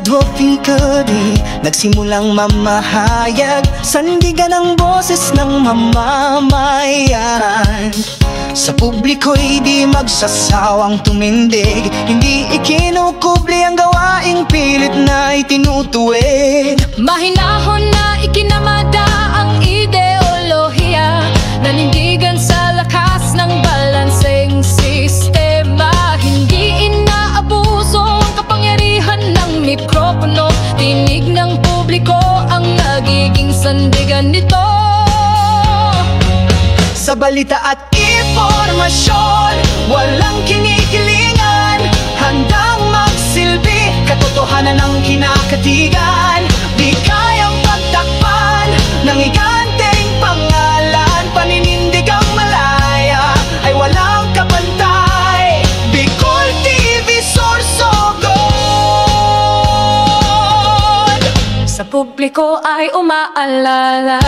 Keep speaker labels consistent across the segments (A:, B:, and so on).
A: Pikadi, nagsimulang mamahayag sandigan ang boses ng mamamayan. Sa publiko'y di magsasawang tumindig, hindi ikinukubli ang gawaing pilit na itinutuwid.
B: Mahinahon na ikinamada ang ideolohiya, nanindigan sa lakas ng balanseng sistema. Hindi inaabuso ang kapangyarihan ng mikropono, tinig ng publiko ang nagiging sandigan nito.
A: Sa balita at impormasyon, walang kinikilingan, handang magsilbi, katotohanan ng kinakatigan. Di kayang pagtakpan ng higanteng pangalan, paninindig ang malaya ay walang kapantay. Bicol TV Sorsogon,
B: sa publiko ay umaalalay.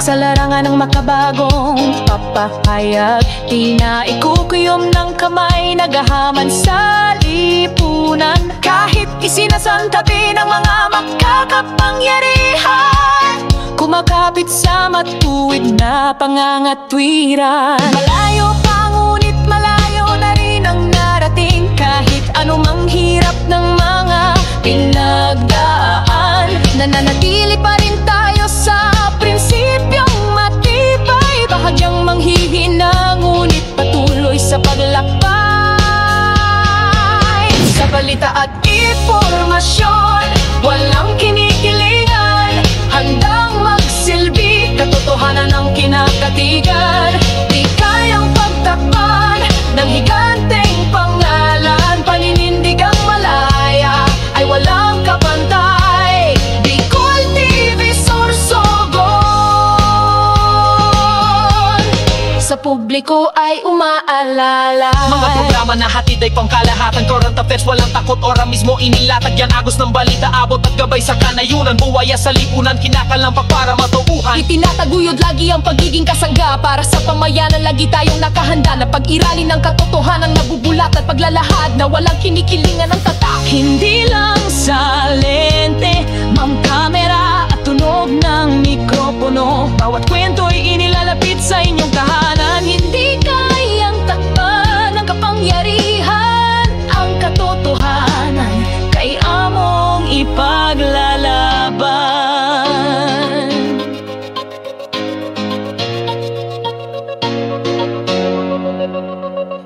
B: Sa larangan ng makabagong papahayag, di na ikukuyom ng kamay, nagahaman sa lipunan. Kahit isinasantabi ng mga makakapangyarihan, kumakapit sa matuwid na pangangatwiran. Malayo pa ngunit malayo na rin ang narating, kahit anumang hirap ng mga pinagdaan. Nananatili pa rin tayo sa prinsipyong matibay, bahagyang manghihina ngunit patuloy sa paglakbay. Sa balita at impormasyon, walang kinikilingan, handang magsilbi, katotohanan ng kinakatigan. Di kayang pagtakpan ng higanteng pangalan, paninindig ang malaya ay walang kapantay. Sa publiko ay umaalala.
C: Mga programa na hatid ay pangkalahatan, current affairs, walang takot, ora mismo inilatag yan. Agos ng balita, abot at gabay sa kanayunan, buwaya sa lipunan, kinakalampak para matubuhan.
B: Itinataguyod lagi ang pagiging kasangga, para sa pamayanan lagi tayong nakahanda na pag-iralin ng katotohanan, nabubulat at paglalahad na walang kinikilingan ng tatak. Hindi lang sa lente, ma'am kamera at tunog ng mikropono, bawat kwento'y inilalapit sa inyong tahanan. Hindi kayang takpan ng kapangyarihan, ang katotohanan kay among ipaglalaban.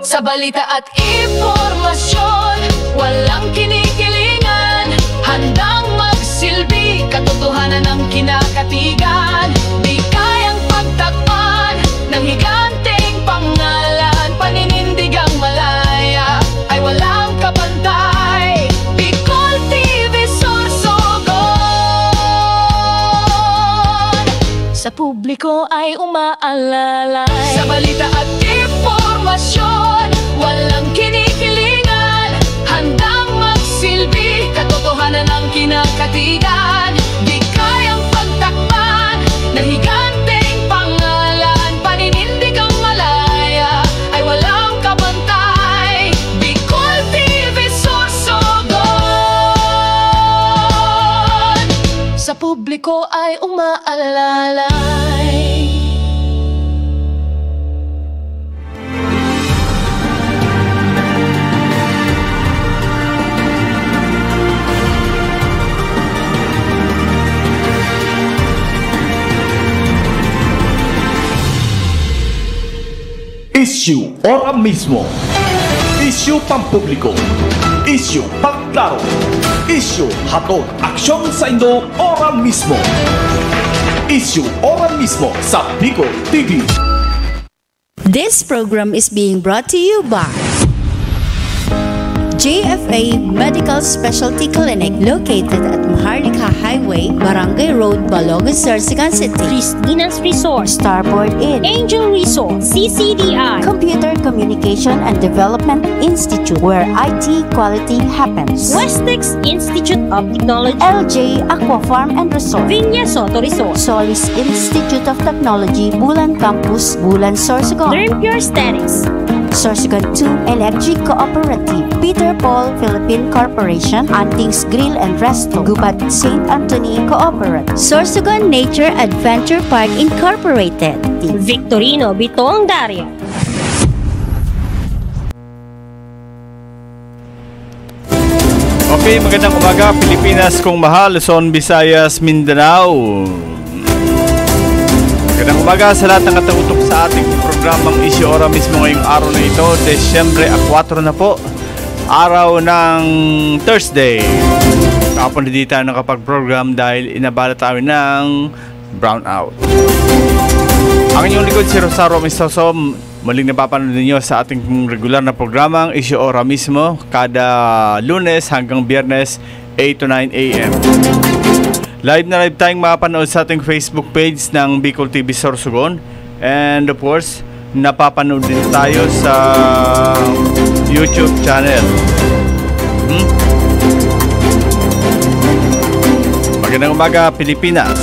B: Sa balita at impormasyon, walang kinikilingan, handang magsilbi, katotohanan ng kinakatigan. Di kayang pagtakpan ng higanteng pangalan, paninindig ang malaya ay walang kapantay. Bicol TV Sorsogon, sa publiko ay umaalalay. Sa balita at impormasyon, walang kinikilingan, handang magsilbi, katotohanan ng kinakatigan. Di kayang pagtakpan ng higanteng pangalan, paninindig ang malaya ay walang kabantay. Bicol TV Sorsogon, sa publiko ay umaalalay.
D: Issue ora mismo. Issue pampubliko. Issue pagklaro. Issue hatod aksyon sa Indo ora mismo. Issue ora mismo sa Bicol TV.
E: This program is being brought to you by JFA Medical Specialty Clinic located at Maharlika Highway, Barangay Road, Balogan, Sorsogon City.
F: Cristina's Resort,
E: Starboard Inn,
F: Angel Resort, CCDI,
E: Computer Communication and Development Institute, where IT quality happens.
F: Westex Institute of Technology,
E: LJ Aqua Farm and Resort,
F: Viña Soto Resort,
E: Solis Institute of Technology, Bulan Campus, Bulan, Sorsogon.
F: Dermpure Aesthetics,
E: Sorsogon 2 Electric Cooperative, Peter Paul Philippine Corporation, Antings Grill and Resto, Gubat St. Anthony Cooperative, Sorsogon Nature Adventure Park Incorporated,
F: Victorino Bitong Dario.
G: Okay, magandang umaga Pilipinas kong mahal, Luzon, Visayas, Mindanao. Magandang umaga sa lahat ng katutok sa ating programang Issue Ora mismo ngayong araw na ito, Desyembre 4 na po, araw ng Thursday. Kapon hindi tayo nakapag-program dahil inabala tayo ng brownout. Ang inyong likod si Rosario Mistoso, muling napapanood ninyo sa ating regular na programang Issue Ora mismo kada Lunes hanggang Biyernes 8 to 9 a.m. Live na live tayong mapanood sa ating Facebook page ng Bicol TV Sorsogon. And of course, napapanood din tayo sa YouTube channel. Magandang umaga Pilipinas.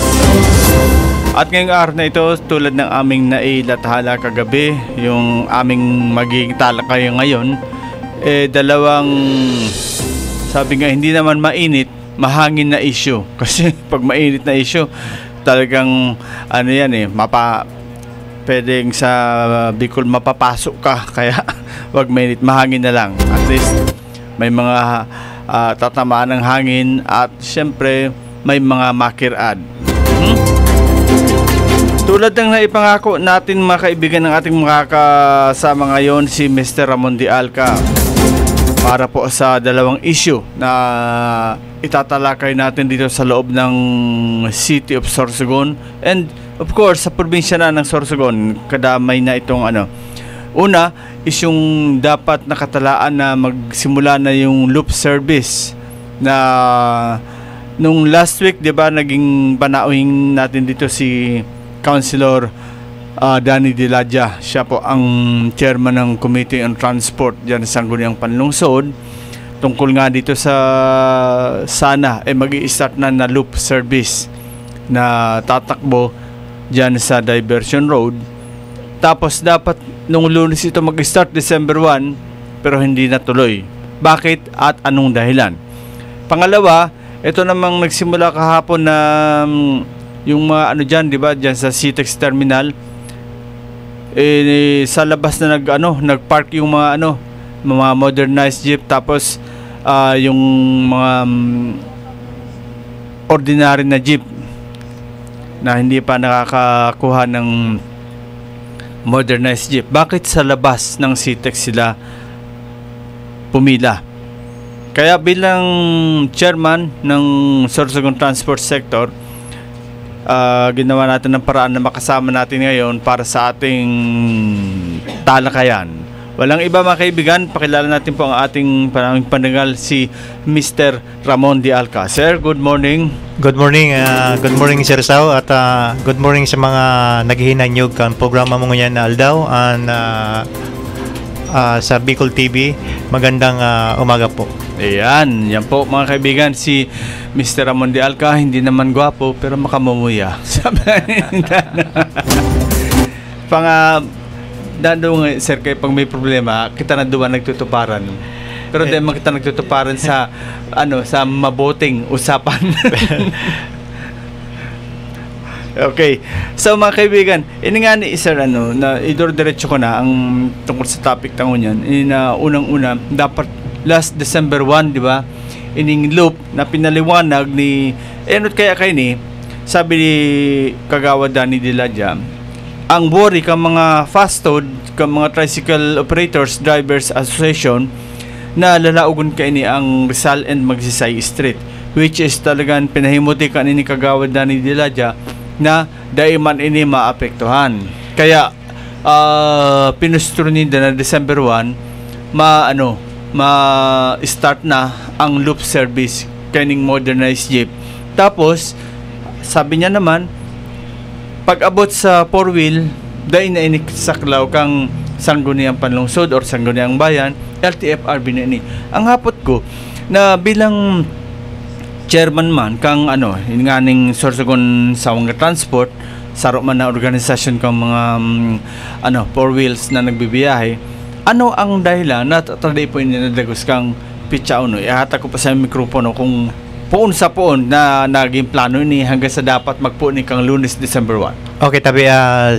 G: At ngayong araw na ito, tulad ng aming nailathala kagabi, yung aming magiging talakayan ngayon, dalawang, sabi nga, hindi naman mainit, mahangin na issue. Kasi pag mainit na issue, talagang ano yan pwedeng sa Bicol mapapasok ka. Kaya wag mainit, mahangin na lang. At least may mga tatamaan ng hangin at syempre may mga makirad. Tulad ng naipangako natin mga kaibigan ng ating mga kasama ngayon, si Mr. Ramon D. Alca, para po sa dalawang issue na itatalakay natin dito sa loob ng City of Sorsogon and of course sa probinsya na ng Sorsogon. Kadamay na itong una is yung dapat nakatalaan na magsimula na yung loop service na nung last week, 'di ba, naging panauhin natin dito si Councilor Danny Diladja. Siya po ang chairman ng Committee on Transport diyan sa Sangguniang Panlungsod, tungkol nga dito sa sana mag-i-start na loop service na tatakbo diyan sa Diversion Road. Tapos dapat nung Lunes ito mag-start, December 1, pero hindi natuloy. Bakit at anong dahilan? Pangalawa, ito namang nagsimula kahapon na yung mga diyan, 'di ba, diyan sa CTEX terminal, sa labas na nagpark yung mga mga modernized jeep, tapos yung mga ordinary na jeep na hindi pa nakakakuha ng modernized jeep. Bakit sa labas ng CTEX sila pumila? Kaya bilang chairman ng Sorsogon Transport Sector, ginawa natin ng paraan na makasama natin ngayon para sa ating talakayan. Walang iba mga kaibigan, pakilala natin po ang ating panagal, si Mr. Ramon D. Alca. Sir, good morning.
H: Good morning Sir Sao, at good morning sa mga naghihinanyog kan programa mo ngayon na Aldaw and sa Bicol TV. Magandang umaga po.
G: Ayan, yan po mga kaibigan, si Mr. Ramon D. Alca, hindi naman gwapo pero makamumuya. Dadong sir, kaya pag may problema, kita na duwa nagtutuparan. Pero di man kita nagtutuparan sa sa mabuting usapan. Okay. So mga kaibigan, ini nga ni sir na idor-diretso ko na ang tungkol sa topic tango niyan. Unang-una, dapat last December 1, di ba? Ining loop na pinaliwanag ni kaya ni sabi ni Kagawad Danny Diladja, ang worry ka mga fast food, ka mga tricycle operators, drivers association na lalaugon ka ini ang Rizal and Magsaysay Street, which is talagang pinahimuti ka ni Kagawad Danny Diladja na daiman ini maapektuhan. Kaya pinustro ni na December 1 ma-start na ang loop service kaning modernized jeep. Tapos sabi niya naman pag abot sa 4-wheel dahil na inisaklaw kang sangguniang panlungsod or sangguniang bayan, LTFRB na ini. Ang hapot ko na bilang chairman man kang nganing Sorsogon Sawanga Transport, saro man na organisasyon kang mga 4-wheels na nagbibiyahe, ano ang dahilan na taday po inadagos kang pitsa ihata ko pa sa mikropono kung poon sa poon na naging plano ni hanggang sa dapat magpuon ni kang Lunes, December 1.
H: Okay, tabi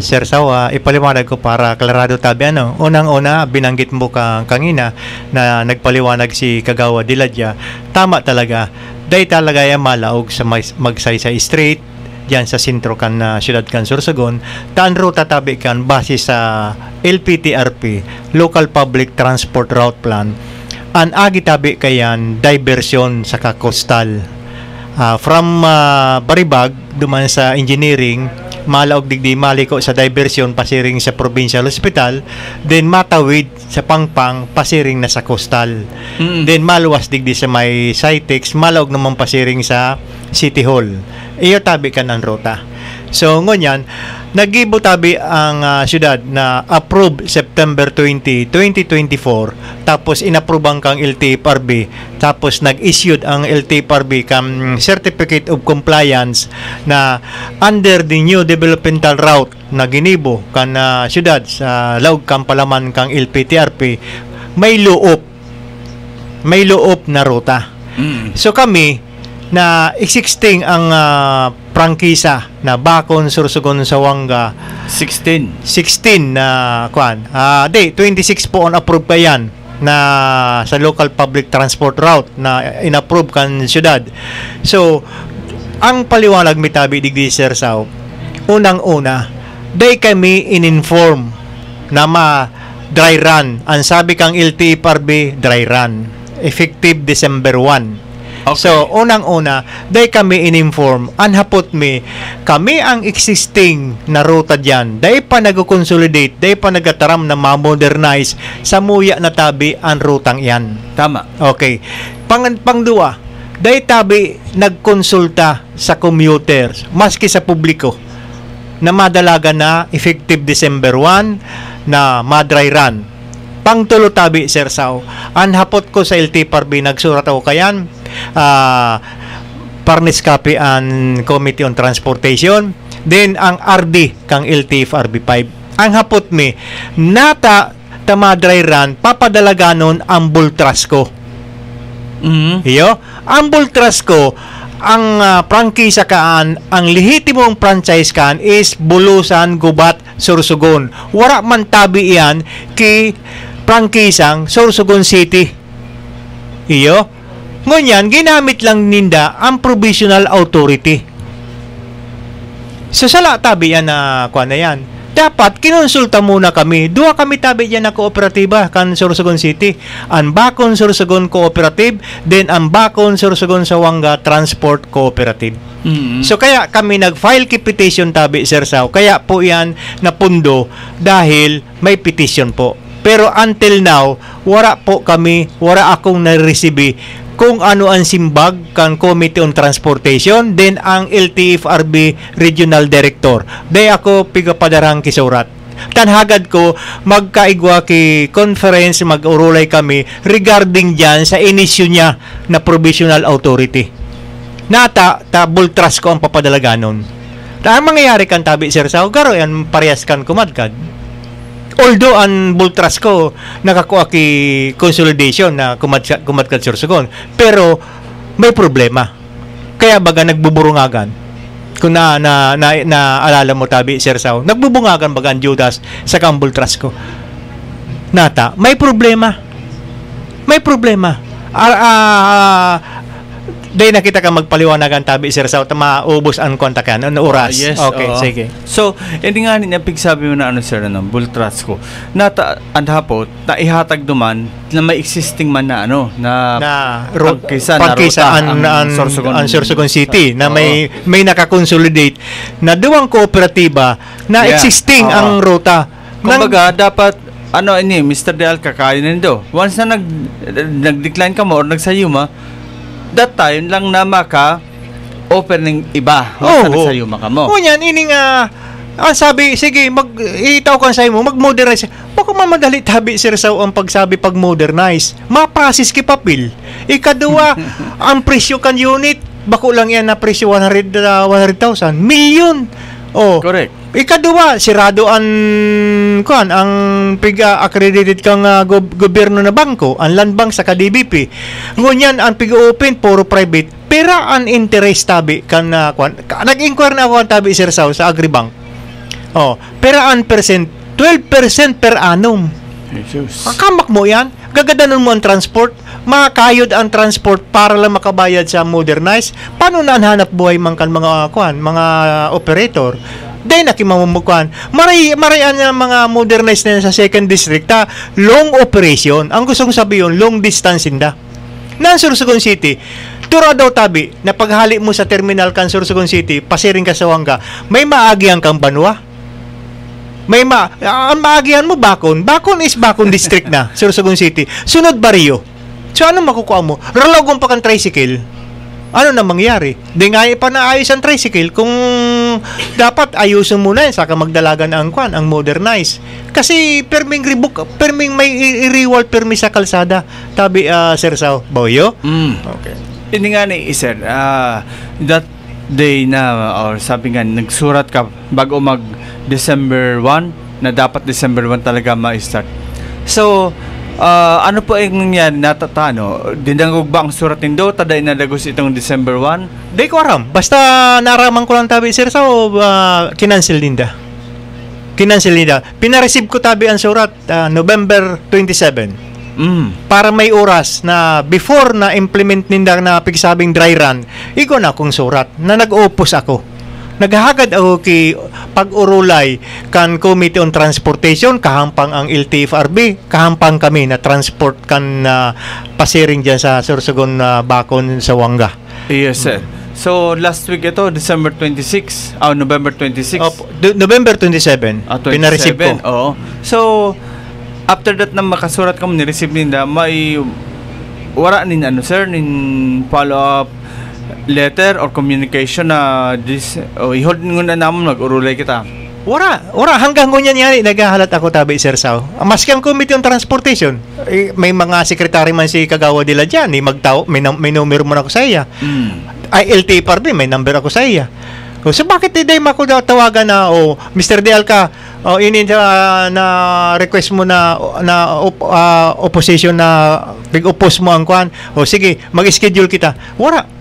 H: Sir Saw, ipaliwanag ko para klarado tabi unang-una binanggit mo kangina na nagpaliwanag si Kagawa Diladya. Tama talaga. Dahil talaga yung malaog sa Magsaysay Street diyan sa sentro kan siyudad kan Sorsogon. Taan ruta tabi kan base sa LPTRP, Local Public Transport Route Plan. An agi tabi kayan diversion sa coastal from Baribag duman sa engineering malaog digdi maliko sa diversion pasiring sa provincial hospital, then matawid sa Pangpang pasiring na sa coastal, then maluwas digdi sa may Cytex malaog naman pasiring sa City Hall. Iyo tabi kan ang ruta. So ngunyan nagibo tabi ang syudad na approve September 20, 2024 tapos inapprove kang LTFRB tapos nag-issued ang LTFRB kang Certificate of Compliance na under the new developmental route na ginibo kan syudad sa laog kang palaman kang LPTRP may luop na ruta. So kami na existing ang prangkisa na Bacon, Sorsogon, Sawanga 16 na 26 po on approve pa yan na sa local public transport route na inapprove kan syudad. So ang paliwanag mitabi digdi Sir Saw, unang-una day kami in-inform na dry run ang sabi kang LTFRB dry run effective December 1. Okay. So, unang-una, day kami in-inform, anhapot kami ang existing na ruta dyan, day pa nag-consolidate, day pa nagataram na ma-modernize, sa muya na tabi ang rutang yan.
G: Tama.
H: Okay. Pangdua, day tabi nagkonsulta sa commuters, maski sa publiko, na madalaga na effective December 1 na ma-dry run. Pangtulo tabi, Sir Saw, anhapot ko sa LTFRB, nagsurat ako kayan, Parnes Copy and Committee on Transportation, then ang RD kang LTFRB 5. Ang hapot nata tamadry run, papadalaganon ang Bultrasco. Iyo, ang Bultrasco, ang prangkisa kaan, ang lehitimong franchise kaan is Bulusan, Gubat, Sorsogon. Wala man tabi iyan ki prangkisang Sorsogon City. Iyo. Ngunyan, ginamit lang ninda ang provisional authority. So, sala tabi yan na yan. Dapat, kinonsulta muna kami. Dua kami tabi yan na kooperatiba kan Sorsogon City. Ang Bacon Sorsogon Cooperative, then ang Bacon Sorsogon Sawanga Transport Cooperative. So, kaya kami nag-file petition tabi, Sir Saw. Kaya po yan napundo dahil may petition po. Pero until now, wala akong na-receive kung ano ang simbag kan Committee on Transportation, then ang LTFRB Regional Director. Day ako pigapadarang kisurat. Tanhagad ko, magkaigwa ki conference, mag-urulay kami regarding dyan sa inisyu niya na provisional authority. Nata, Bultras ko ang papadalaganon. Ang mangyayari kan tabi, Sir Saw, garo yan parehas kan kumadkad. Although ang Bultras ko nakakuha ki consolidation na kumadkad Sorsogon, pero may problema. Kaya baga nagbuburungagan. Kung alala mo tabi, Sir Saw, nagbubungagan baga ang Judas sa kang Bultras ko. Nata, may problema. May problema. Day nakita ka magpaliwanagan tabi, Sir Saw, maubos ang kontakan ano oras.
G: Yes,
H: okay, sige.
G: So, hindi nga niya sabi mo na Sir Bultras ko. Andhapot na ihatag duman na may existing man na pangkisa
H: ang Sorsogon City na may nakakonsolidate na duwang kooperatiba na existing ang ruta.
G: Kumbaga, dapat ano ini, Mr. Del, kakain nindo. Once na nag-decline ka mo or nagsayo mo, that time lang na maka-offer ng iba. Once na nagsayo ka mo.
H: O yan, ini nga, sabi, sige, itaw ka sa'yo mo, mag-modernize. Baka mamadali tabi, Sir Sao, ang pagsabi pag-modernize. Mapasis ki papel. Ikaduwa, ang presyo kan unit, bako lang yan na presyo 100,000. Million. Oh,
G: correct.
H: Ikaduwa, sirado ang piga-accredited kang gobyerno na bangko, ang land bank sa DBP. Ngunyan, ang piga-open, puro private. Pera ang interest tabi kan nag-inquire na ako ang tabi, Sir Sao, sa Agribank. Oh, pera ang percent, 12% per annum.
G: Jesus.
H: Kamak mo yan. Gagadanon mo ang transport. Makayod ang transport para lang makabayad sa modernize. Paano na hanap buhay man kan mga operator? Dahil nakimamumukuan. Marayan ng mga modernized na sa second district long operation. Ang gustong sabihin, long distance inda. Na Sorsogon City, tura daw tabi, na paghali mo sa terminal kan Sorsogon City, pasiring ka sa Wangga, may maagihan kang Banwa. Ang maagihan mo, Bacon. Bacon is Bacon district na, Sorsogon City. Sunod Barrio. So, ano makukuha mo? Ralogong pa kang tricycle. Ano na mangyari? Di nga pa naayos ang tricycle kung dapat ayusin mo na saka magdalagan ang modernize. Kasi perming may i-reward permi sa kalsada. Tabi, Sir Sao, Boyo?
G: Okay. Hindi nga ni Sir, that day na, or sabi nga, nagsurat ka bago mag December 1, na dapat December 1 talaga ma-start. So, ano po yung nangyari natatano? Dinangog ba ang surat nindo? Taday na dagos itong December 1?
H: Di ko aram. Basta naraman ko lang tabi, Sir Sao, kinancel ninda. Pinareceive ko tabi ang surat November 27. Para may oras na before na implement ninda na pigsabing dry run, iko na akong surat na nag-opos ako. Naghahagad ako kay pag-urulay kan Committee on Transportation, kahampang ang LTFRB, kahampang kami na transport kan pasiring dyan sa Sorsogon Bacon sa Wangga.
G: Yes, sir. So, last week ito, December 26, November 26.
H: November 27.
G: 27.
H: Pinareceive ko.
G: Oo. So, after that na makasurat ka mo, ni-receive ninda, may wala nin sir, nin follow-up letter or communication na i-hold nyo na naman, mag-urulay kita.
H: Wala. Hanggang ngunyan yan, naghahalat ako tabi, Sir Sao. Maski ang Committee on Transportation, may mga sekretary man si Kagawa Dila dyan, may numero mo na ako sa iya. LTFRB, may number ako sa iya. So, bakit hindi ako tawagan na, Mr. Del ka, ini na request mo na opposition na big-oppose mo ang kwan. Sige, mag-schedule kita. Wala.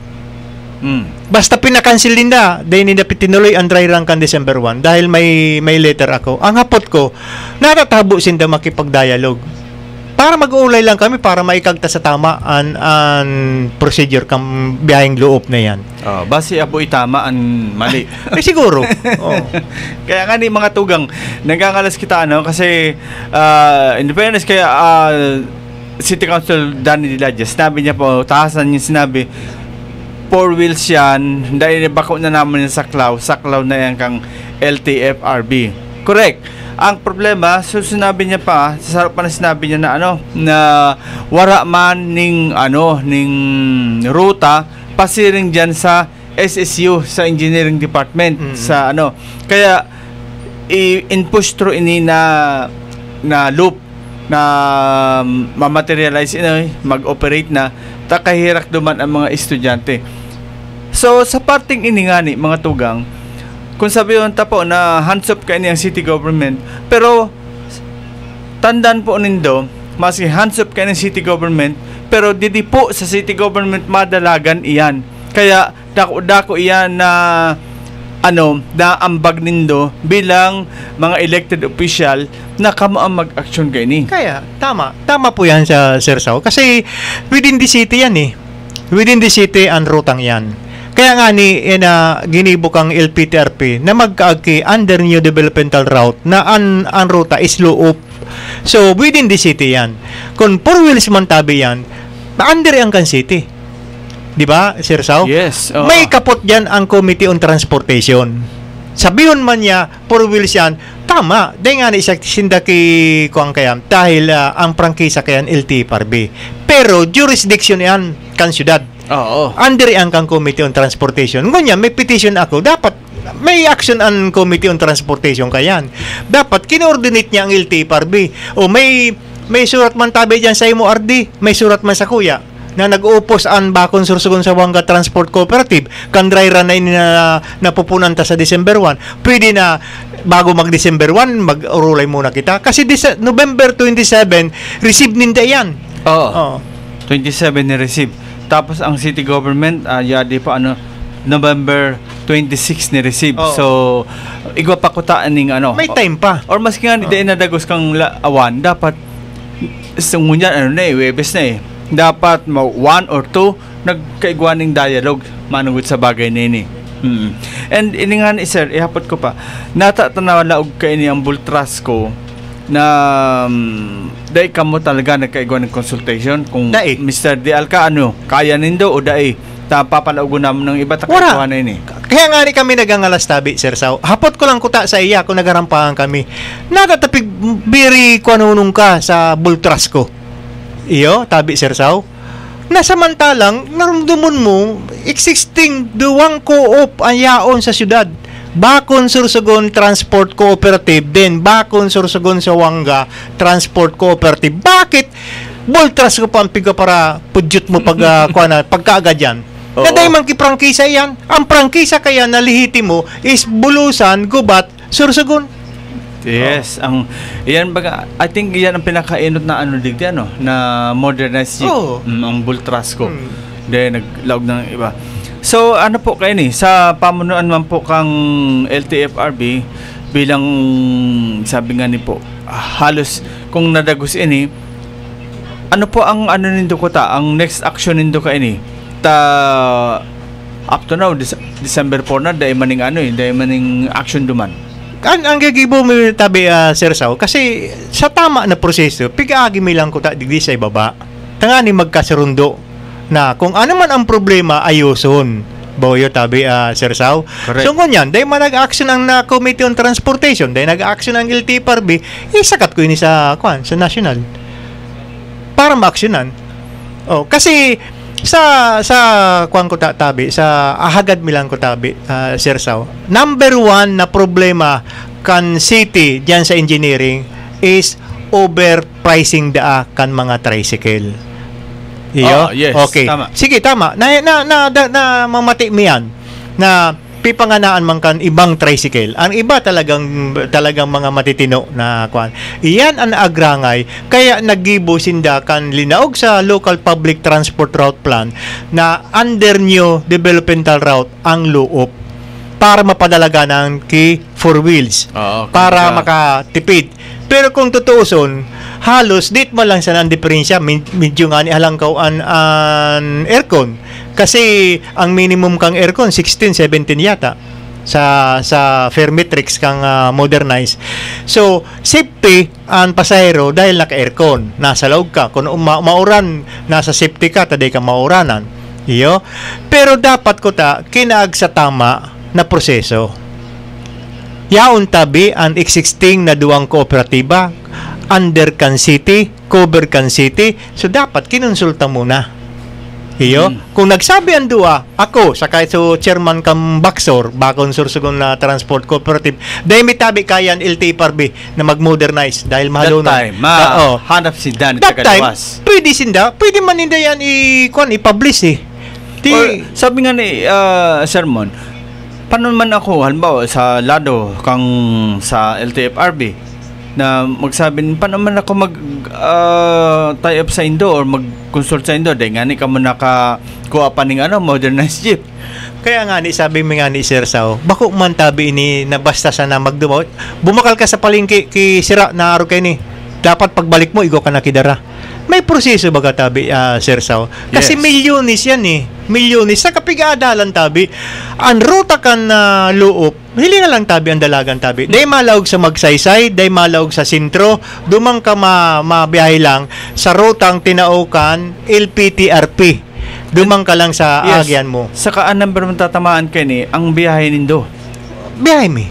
H: Basta pinakancel ninda, dahil ninda tinuloy ang dry run kan December 1 dahil may letter ako. Ang hapot ko, natatabo sinda makipag-dialogue. Para mag-uulay lang kami para maikagta sa tama ang procedure kang biyaheng loob na yan.
G: Base apo itama ang mali.
H: Siguro.
G: Kaya nga ni mga tugang, nagkangalas kita kasi in fairness kaya City Council Danny Diladja, sinabi niya po, taasan niya sinabi, 4 wheels yan, dahil bako na naman yung saklaw na yan kang LTFRB. Correct. Ang problema, sinabi niya pa, sa sarap pa na sinabi niya na na wara man ning ruta pasiring dyan sa SSU, sa Engineering Department, sa kaya in-push through ini na loop na ma-materialize mag-operate na takahirak duman ang mga estudyante. So, sa parting ini nga ni, mga tugang, kung sabihin po na hands up ka ini ang city government, pero tandaan po nindo, maski hands up ka ng city government, pero didi po sa city government madalagan iyan. Kaya, dako iyan na na ambag nindo bilang mga elected official na kamo ang mag-action kayo ni.
H: Kaya, tama po yan sa Sir Sao. Kasi, within the city yan Within the city, ang rutang yan. Kaya nga ginibok ang LPTRP na mag-agi under new developmental route na ang ruta is loob. So, within the city yan. Kung 4 wheels man tabi yan, under ang kan city. Di ba, Sir Sao?
G: Yes.
H: May kapot dyan ang Committee on Transportation. Sabihin man niya, 4 wheels yan, tama. Dahil nga ni siya sindaki kuang kayam dahil ang prangkisa kayan LTFRB. Pero jurisdiction yan kan syudad.
G: Oo.
H: Under ang kang Committee on Transportation. Ngunya, may petition ako. Dapat may action ang Committee on Transportation kayan. Dapat kinoordinate niya ang LTFRB. O may surat man tabi dyan sa imo RD. May surat man sa kuya na nag-upos ang Bakon Sursugon sa Wanga Transport Cooperative kan dry run na napupunan ta sa December 1. Pwede na bago mag-December 1 mag-urulay muna kita kasi November 27 receive ninda yan.
G: Oo. 27 ni receive. Tapos ang city government yadi pa November 26 ni receive. So igwa pa kutaan ning
H: may time pa.
G: Or maski nga di nadagos kang awan dapat sungunyan Webes na dapat 1 or 2 nagkaigwaning dialogue manugod sa bagay nini. And ini nga ni sir, ihapot ko pa natatanaw laog kay ni ang Bultras ko na dai kamo talaga nagkaigwaning consultation kung
H: dai.
G: Mr. Dial ka kaya nindo o dai papalaugo naman ng iba takatuhan na ini.
H: Kaya nga rin kami nagangalas tabi, Sir Sao. Hapot ko lang kuta sa iya kung nagarampahan kami. Natatapig biri kwanunong ka sa Bultras ko. Iyo, tabi Sir Sao. Nasamantalang, naramdaman mo, existing duwang co-op ang yaon sa syudad. Bakon Sursugon Transport Cooperative, then Bakon Sursugon sa Wanga Transport Cooperative. Bakit? Bultras ko pa ang piga para pudyot mo pagkaagad yan. Naday man kiprangkisa yan. Ang prangkisa kaya na lihitimo is Bulusan, Gubat, Sursugon.
G: Yes, iyan baga, I think iyan ang pinakainot na digdi na modernized jeep. Ang Bultras ko. Then naglaog ng iba. So ano po kayo ni sa pamunuan man po kang LTFRB bilang sabi nga ni po halos kung nadagos ini ano po ang nindo ko ang next action nindo ka ini up to now December 4 na dahil maning action duman.
H: Ang gagibo mo tabi Sir Sao kasi sa tama na proseso pigagi mi lang ko digdi sa ibaba tangani magkasurundo na kung ano man ang problema ayuson boyo tabi Sir Sao. So ngunyan dahil nag-action ang Committee on Transportation dahil nag-action ang LTFRB isakat ko ini sa national para ma-actionan. Kasi sa kuan ko tabi sa ahagad milang ko tabi Sir Sao. Number 1 na problema kan city diyan sa engineering is overpricing kan mga tricycle. Iyo?
G: Yes,
H: okay.
G: Tama.
H: Sige, tama. Na mamati mi yan na pipanganaan man kan ibang tricycle. Ang iba talagang mga matitino na kwan. Iyan ang agrangay kaya nagibo sinda kan linaog sa local public transport route plan na under new developmental route ang luop para mapadalaga ng four wheels para makatipid. Pero kung tutuuson halos dit mo lang sa ang diferensya medyo nga ni halangkaw an aircon kasi ang minimum kang aircon 16-17 yata sa Fairmetrics kang modernize. So safety ang pasahero dahil naka-aircon nasa loob ka kung mauran nasa safety ka taday ka mauranan iyo. Pero dapat ko kinaag sa tama na proseso yaon tabi ang existing na duwang kooperatiba under kan city, cover kan city. So dapat kinonsulta muna. Iyo, kung nagsabi ang duwa, ako sa kahit so chairman kam Baksor, Bakon Sursugon na Transport Cooperative, dahil may tabi kayan LTFRB na mag-modernize dahil mahalo na.
G: Hanap sinda
H: that time, pwede man ninda yan i-publish
G: sabi nga ni Sermon, paano man ako halimbawa sa lado kang sa LTFRB na magsabi paano man ako tie up sa Indo or mag-consult sa Indo dahil nga ni ka mo nakakuha pa ng modernized jeep.
H: Kaya nga ni sabi mo nga ni Sir Sao bako man tabi ini na basta sana magdumaw bumakal ka sa palengke ki sira na araw kay ni dapat pagbalik mo igo ka na kidara. May proseso baga tabi Sir Sao kasi milyones yan milyones sa kapigadalan tabi ang ruta kan luop hili na lang tabi ang dalagan tabi day malawag sa magsaysay day malawag sa sentro dumang ka mabiyahe lang sa rutang tinaukan LPTRP dumang ka lang sa agyan mo
G: saka ang number mo tatamaan kay ni ang biyahe nindo
H: biyahe mi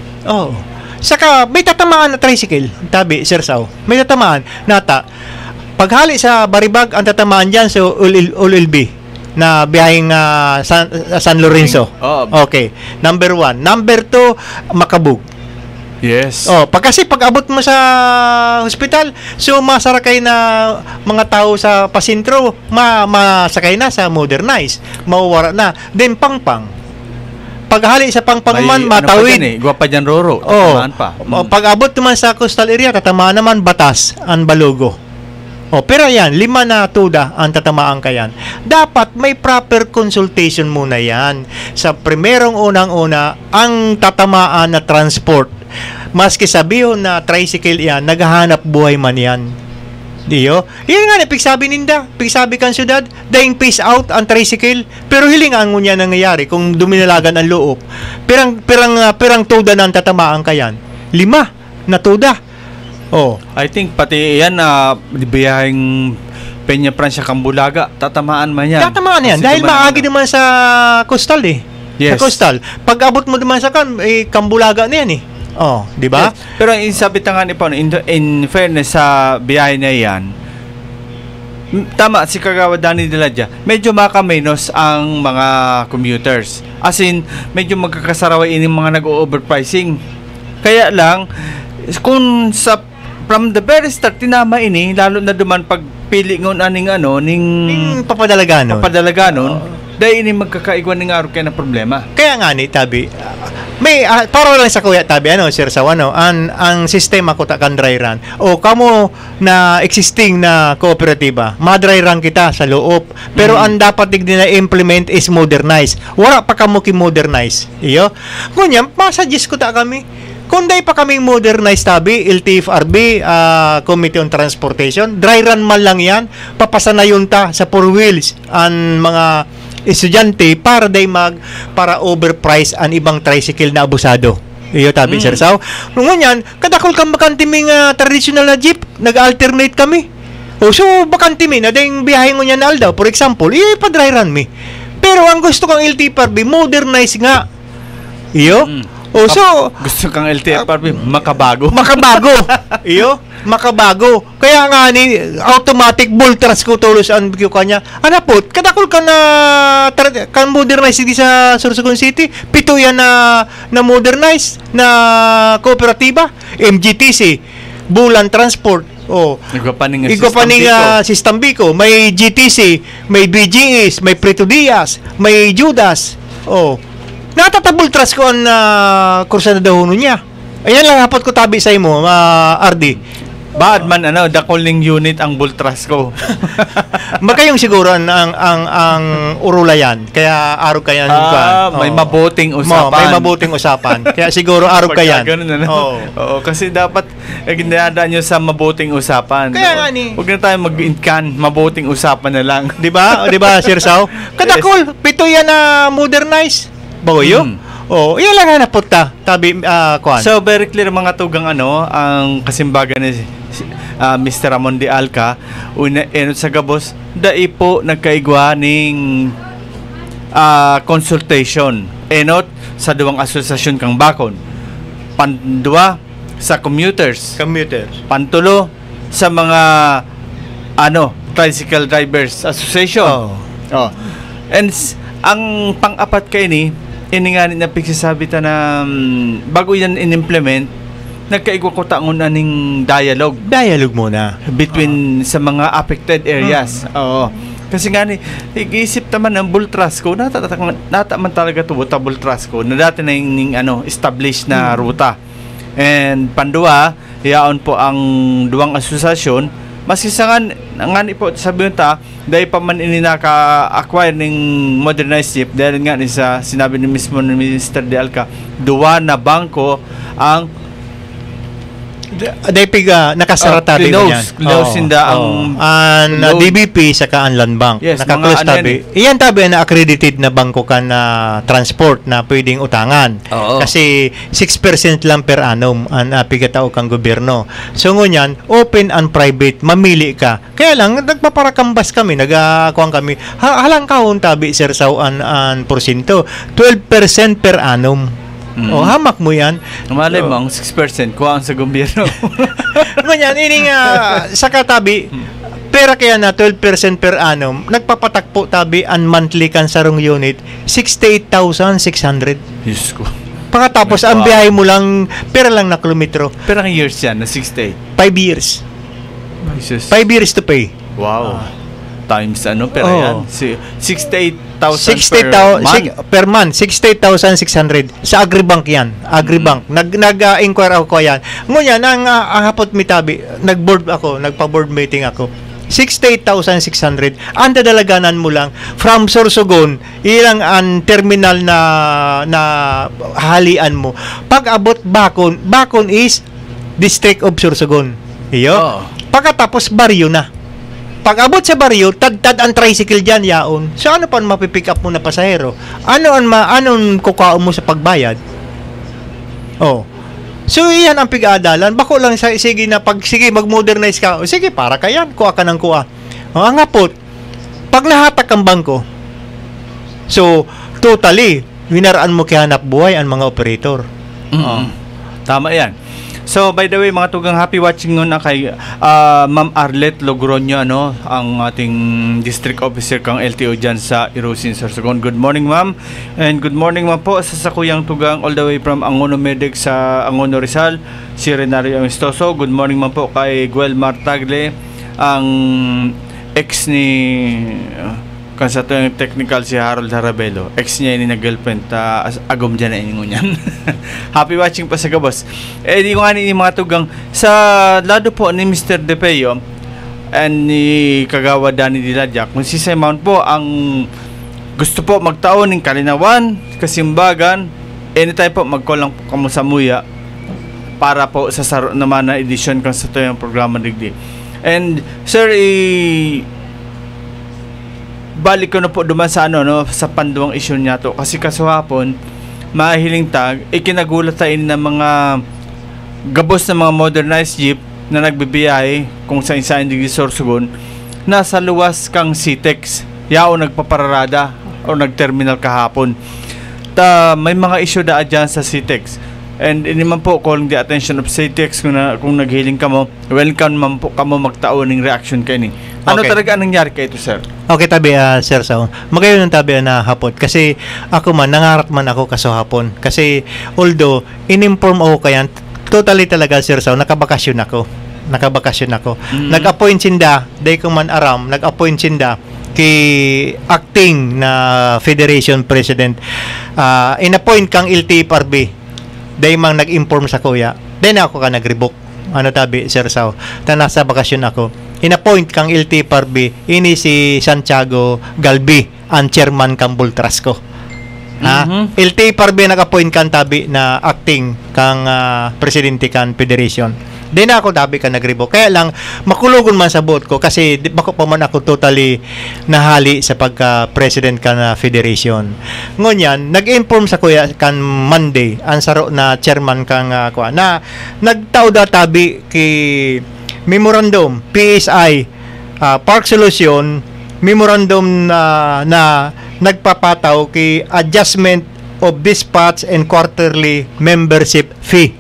H: Saka may tatamaan na tricycle, tabi, Sir Sao. May tatamaan, nata. Paghali sa Baribag, ang tatamaan dyan sa ULLB na biyaheng San Lorenzo. Okay. Number 1. Number 2, Makabug.
G: Yes.
H: Kasi pag abot mo sa hospital, so masarakay na mga tao sa pasintro, masakay na sa modernize, mauwara na. Then pangpang. Paghali sa pangpang man, matawid.
G: Guwapa dyan, Roro. Tatamaan pa.
H: Pag abot naman sa coastal area, tatamaan naman Batas, ang Balugo. Pero yan, 5 na tuda ang tatamaan ka yan. Dapat may proper consultation muna yan. Sa primerong unang-una, ang tatamaan na transport. Maski sabihin na tricycle yan, naghahanap buhay man yan. Diyo? Yan nga, pigsabi ninda. Pigsabi kang syudad, daing pace out ang tricycle. Pero hilingan mo niya nangyayari kung duminalagan ang loob. Pirang tuda na ang tatamaan ka yan. 5 na tuda.
G: I think pati yan biyaheng Peña Francia Cambulaga, tatamaan man yan.
H: Tatamaan yan. Dahil maagi naman sa coastal
G: Yes.
H: Sa coastal. Pag abot mo naman sa Cambulaga na yan di ba?
G: Yes. Pero insabitan nga po, in fairness sa biyahe na yan, tama, si Kagawa Danny de la Dia, medyo makamenos ang mga commuters. As in, medyo magkakasaraway yung mga nag-overpricing. Kaya lang, kung from the very start, tinama ini, lalo na duman pagpili ngon ning papadalaganon, dahil ini magkakaigwan ng araw kaya na problema.
H: Kaya nga tabi, may para lang sa kuya tabi Sir Sao, ang sistema ko kan dry run kamo na existing na kooperatiba, ma-dry run kita sa loob, pero ang dapat din na implement is modernize. Wala pa kamo ki-modernize iyo kunya ma-suggest ko ta kami kung day pa kaming modernize tabi, LTFRB, Committee on Transportation, dry run man lang yan, papasanayon ta sa 4 wheels ang mga estudyante para overprice ang ibang tricycle na abusado. Iyo tabi, Sir Sao. Ngunyan, kadakol kang bakantiming traditional na jeep, nag-alternate kami. So, bakantimin, na dahing biyahe mo niya na aldaw, for example, pa-dry run mi. Pero ang gusto kong LTFRB, modernize nga. Iyo? So,
G: gusto kang LTFRB, makabago.
H: Iyo? Makabago. Kaya nga automatic bultras ko tulos ang bigyo kanya. Anapot, kadakol ka na kan modernize di sa Sorsogon City. 7 yan na modernize na kooperatiba. MGTC, Bulan Transport. Igwapaning System Bico. May GTC, may BGS, may Preto Diaz, may Judas. Natatabultras ko ang kursa na dahono niya. Ayan lang hapot ko tabi sa imo, RD.
G: Baad man dakoling unit ang bultras ko.
H: Magkayong siguro ang urula yan. Kaya araw kaya
G: may mabuting usapan.
H: May mabuting usapan. Kaya siguro araw kaya.
G: Kasi dapat ginadaan nyo sa mabuting usapan.
H: Kaya nga
G: huwag na tayo mag-incan, mabuting usapan na lang.
H: Di ba, Sir Sao? Kadakol, 7 yan na modernize. Bagoyo? Iyan lang hanapot ta. Tabi, kuan.
G: So, very clear mga tugang ang kasimbagan ni Mr. Ramon de Alca, enot sa gabos, dai po nagkaigwa ning consultation. Enot sa duwang asosasyon kang bakon. Pandua sa commuters. Pantulo sa mga Tricycle Drivers Association. And ang pang-apat kay ni nga na pigsasabi ta na bago yan in-implement, nagkaigwa ko taon aning dialogue
H: muna
G: between sa mga affected areas. Kasi nga iisip naman ng bultras ko, nataman talaga to bultras ko na dati na yung established na ruta. And pandua, yaon po ang duwang asosasyon, maski sa nga po sabihin ta, dahil pa man ininaka-acquire ng modernized jeep, dahil nga sinabi ni mismo ni Mr. De Alca, 2 na bangko ang
H: nakasarata din yan.
G: Close in the
H: DBP saka ang Land Bank.
G: Yes,
H: naka-close tabi. Iyan tabi na accredited na bangko ka na transport na pwedeng utangan. Kasi 6% lang per annum ang pigatao kang gobyerno. So ngunyan, open and private, mamili ka. Kaya lang, nagpaparakambas kami, nagakuan kami. Halang kahon tabi, Sir Sao, ang porsyento. 12% per annum. O, hamak mo yan.
G: Malay mo, ang 6% kuhaan sa gobyerno.
H: Ngunyan, ini nga, sa katabi, pera kaya na 12% per annum, nagpapatakpo tabi ang monthly kan sarong unit, 68,600.
G: Diyos ko.
H: Pagkatapos, ang biyahe mo lang, pera lang na kilometro.
G: Pero ang years yan, na 68.
H: 5 years.
G: Jesus.
H: 5 years to pay.
G: Wow. Times ano, pera yan? 68,000
H: per month. 68,600. Sa Agribank yan. Agribank. Nag-inquire ako yan. Ngunyan, ang hapot mitabi, nagpa-board meeting ako. 68,600. Ang dadalaganan mo lang from Sorsogon, ilang ang terminal na halian mo. Pag abot Bacon is District of Sorsogon. Iyo. Pagkatapos baryo na. Pag abot sa baryo, tad ang tricycle dyan yaon. So ano pa mapipick up mo na pasahero? Anong kukaon mo sa pagbayad? Oh. So, iyan ang pig-aadalan. Bako lang sige mag-modernize ka. O, sige, para ka yan. Kuha ka ng kuha. O, ang hapot, pag lahatak ang bangko, so, totally, winaraan mo kihanap buhay ang mga operator.
G: Tama yan. So, by the way, mga tugang, happy watching nun kay Ma'am Arlette Logroño, ang ating district officer kang LTO dyan sa Irosin, Sorsogon. Good morning, ma'am. And good morning, ma'am po, sa sakuyang tugang all the way from Angono Medic sa Angono Rizal, si Renario Amistoso. Good morning, ma'am po, kay Guelmar Tagle, ang ex ni... kansa to yung technical si Harold Harabelo, ex niya ni na-girlfriend, agom dyan na iningo niyan. Happy watching pa sa gabos. Di ko nga ni mga tugang sa lado po ni Mr. DePeyo and ni Kagawa Danny Diladya, kung si Simon po ang gusto po magtaon ng kalinawan, kasimbagan, anytime po mag-call lang po kamo sa Muya para po sa saro naman na edisyon kansa to yung programa digdi. And sir, balik ko na po duman sa sa panduang issue niya to, kasi kasuhapon mahiling tag ikinagulat tayo ng mga gabos na mga modernized jeep na nagbibiyahe kung sa insaan di Sorsogon, nasa luwas kang CTEX yao nagpapararada o nagterminal kahapon. May mga issue daan dyan sa CTEX, and ini man po calling the attention of CTEX kung naghiling ka mo, welcome man po kamo magtao ng reaction kay ni. Ano talaga ang nangyari kay ito, sir?
H: Okay, tabi, sir, so magayon ng tabi na hapon. Kasi ako man, nangarap man ako kaso hapon. Kasi although, in-inform ako kayan, totally talaga, sir, so nakabakasyon ako. Nag-appoint sinda, day ko man aram, nag-appoint sinda kay acting na Federation President. In-appoint kang LTFRB. Day mang nag-inform sa kuya. Day na ako ka nag-revoke. Tabi, sir, so nasa bakasyon ako. In-appoint kang LTFRB, ini si Santiago Galbi, ang chairman kang Bultrasco. LTFRB nag-appoint kang tabi na acting kang presidente kang federation. Di na ako tabi ka nagribo. Kaya lang, makulugon man sa boat ko kasi bako pa man ako totally nahali sa pagka-president ka na federation. Ngunyan, nag-inform sa kuya kan Monday, ang saro na chairman kang na nagtao da tabi kay memorandum, PSI, Park Solution, memorandum na nagpapataw kay adjustment of dispatch and quarterly membership fee.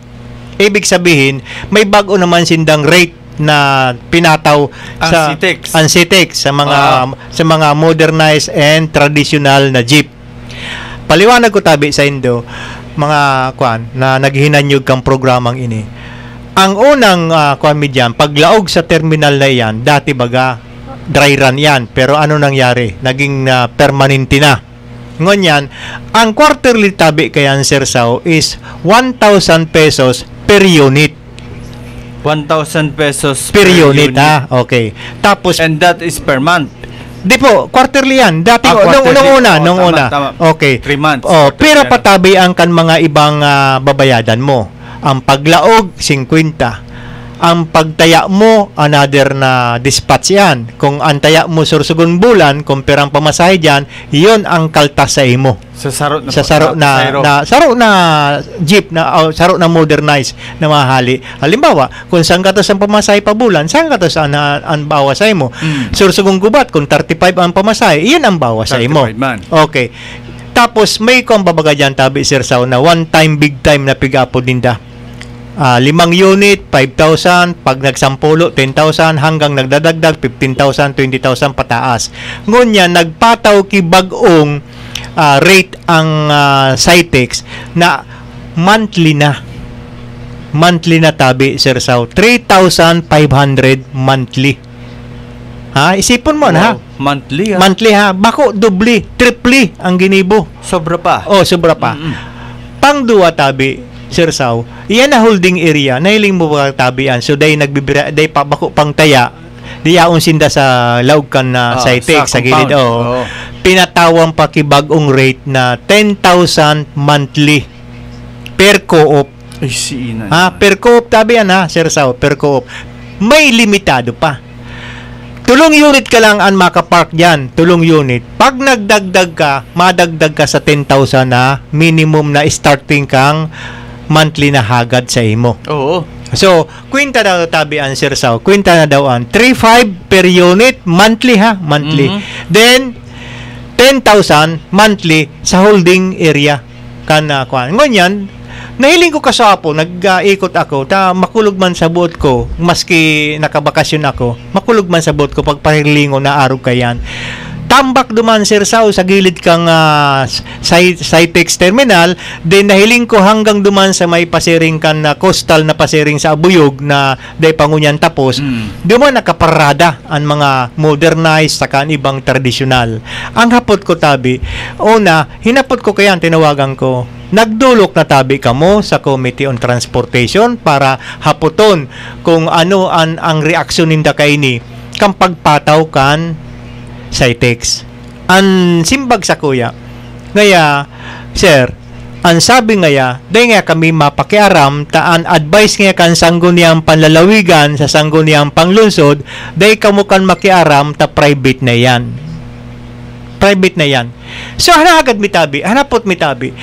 H: Ibig sabihin, may bago naman sindang rate na pinataw sa CTEX sa mga modernized and traditional na jeep. Paliwanag ko tabi sa Indo, mga na naghinanyog kang programang ini. Ang unang medyan, paglaog sa terminal na yan, dati baga dry run yan, pero ano nangyari? Naging permanente na. Ngunyan, ang quarterly tabi kay Sir Sao is 1,000 pesos per unit.
G: 1,000 pesos
H: per unit. Okay. Tapos,
G: and that is per month.
H: Di po, quarterly yan. Dati, nung una.
G: Tama.
H: Okay.
G: 3 months.
H: Pero patabi ang kan mga ibang babayadan mo. Ang paglaog, 50. Ang pagtaya mo, another na dispatch yan. Kung ang taya mo Sorsogon bulan, kung perang pamasahe dyan, yun ang kaltas sa imo.
G: Sa saro
H: na jeep, saro na modernized na mahali. Halimbawa, kung saan ka to sa pamasahe pa bulan, saan ka to sa ang bawa sa imo. Sorsogon gubat, kung 35 ang pamasahe, yun ang bawa sa imo. Okay. Tapos may kung babaga dyan tabi Sir Sao na one time big time na pigapo dinda. 5 unit, 5,000, pag nagsampulo, 10,000, hanggang nagdadagdag, 15,000, 20,000 pataas. Ngunya, nagpataw ki bagong rate ang Cytex na monthly na. Monthly na tabi, Sir Sao. 3,500 monthly. Ha? Isipon mo na, ha?
G: Monthly, ha?
H: Monthly, ha? Bako, dubli, tripli ang ginibo.
G: Sobra pa.
H: Oh, sobra pa. Pang-duwa tabi, Sir Sao, iyan na holding area, nahiling mo ba tabian? So, day nagbibira, day pa bako pang taya, di yaon sinda sa laog kan na Cytex sa gilid. Oh. Pinatawang pa kibagong rate na 10,000 monthly per co-op.
G: Ay, siinan.
H: Per co-op tabian, ha, Sir Sao, per co-op. May limitado pa. Tulong unit ka lang ang makapark dyan. Tulong unit. Pag nagdagdag ka, madagdag ka sa 10,000 na minimum na starting kang monthly na hagad sa imo.
G: Oo.
H: So, kwenta daw tabian, Sir Sao. Kwenta na daw ang 3,500 per unit monthly, ha? Monthly. Then 10,000 monthly sa holding area kana kuan. Ngunyan, nahiling ko kasapo, nag-ikot ako, makulog man sa buot ko, maski nakabakasyon ako, makulog man sa buot ko pagpahilingo na araw kayan. Tambak duman, Sir Sao, sa gilid kang Cytex terminal, then nahiling ko hanggang duman sa may pasiring kan na coastal na pasiring sa Abuyog na day pangunyan tapos, duman nakaparada ang mga modernized sa kan ibang tradisyonal. Ang hapot ko tabi, una, hinapot ko kayan, tinawagan ko, nagdulok na tabi kamo sa Committee on Transportation para haputon kung ano ang reaksyon ninda kay ni kang pagpataw kan Cytex. Ang simbag sa kuya, ngaya, sir, ang sabi ngaya, day nga kami mapakiaram, taan advice nga kan sangguniang panlalawigan sa sangguniang panglunsod, day kamo kan makiaram ta private na yan. Private na yan. So, hanapot mi tabi.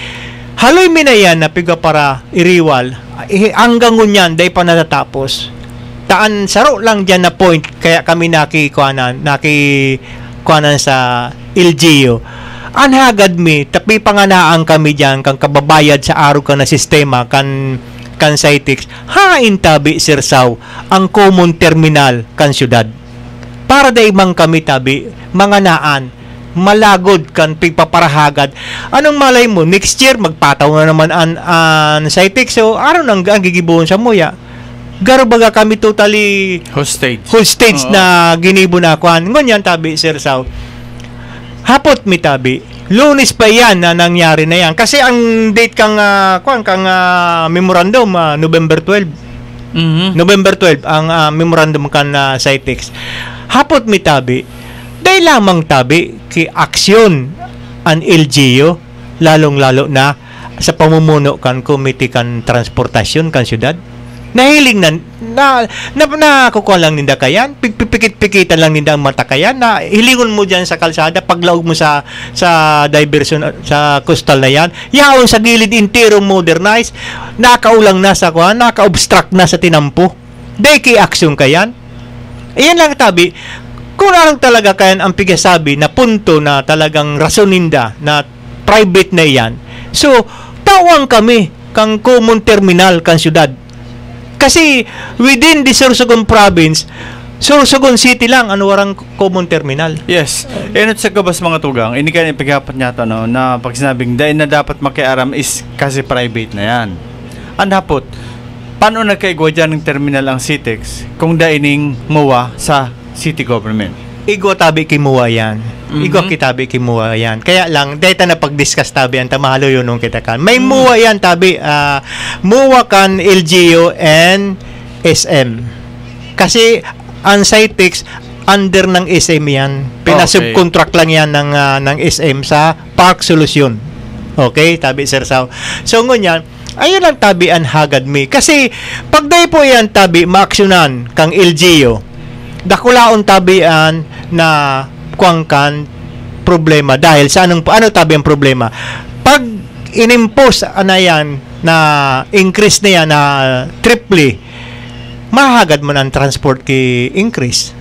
H: Haloy mi na yan na piga para iriwal, hanggang ngunyan, day pa natatapos. Taan saro lang dyan na point, kaya kami nakikuanan sa LGU. Anhagad mi, tapi panganaan kami dyan, kang kababayad sa araw ka na sistema, kan Cytex, hain tabi, Sir Sao, ang common terminal kan syudad. Para day mang kami tabi, manganaan, malagod kan pigpaparahagad. Anong malay mo, next year, magpataw na naman an Cytex, so araw nang gigibuhon sa muya. Garo baga kami totally
G: hostage
H: na ginibo na kuan. Ngunyan tabi, Sir Sao. Hapot mi tabi. Lunes pa yan na nangyari na yan. Kasi ang date kang memorandum November 12. November 12 ang memorandum kan Cytex. Hapot mi tabi. Dahil lamang tabi ki aksyon an LGU lalong-lalo na sa pamumuno kan Committee kan Transportasyon kan syudad. Nahiling na kukuha lang ninda kayan, pikit-pikitan lang ninda ang mata kayan, na hilingon mo dyan sa kalsada, paglaog mo sa diversion sa coastal na yan, yaon sa gilid intero modernize, nakaulang na sa kuha, naka-obstruct na sa tinampo. Deki aksyon kayan. Ayan lang tabi, kung anong talaga kayan ang pigasabi na punto na talagang rason ninda na private na yan. So, tawang kami kang common terminal kan syudad. Kasi within the Sorsogon province, Sorsogon City lang ano warang common terminal.
G: Yes. At sa kabas mga tugang, ini kaya ipigapat niya to, no, na pag sinabing dahil na dapat makiaram is kasi private na yan. Ang hapot, paano nagkaigwa dyan ng terminal ang Cytex kung daining MOA sa city government?
H: Igwa tabi kimuha yan. Igwa kitabi kimuha yan. Kaya lang, dahil na pag-discuss tabi yan, tamahalo yun nung kita kan. May muwa yan tabi. Muwa kan LGU and SM. Kasi ang Cytex, under ng SM yan. Pinasubcontract lang yan ng SM sa Park Solution. Okay? Tabi, Sir Sao. So, ngunyan, ayun lang tabi ang hagad mi. Kasi, pag dahi po yan tabi, maaksyonan kang LGU, dakulaon tabian na kuangkan problema dahil sa ano tabi ang problema pag inimpose na yan na increase na yan na triple mahagad mo ng transport ki increase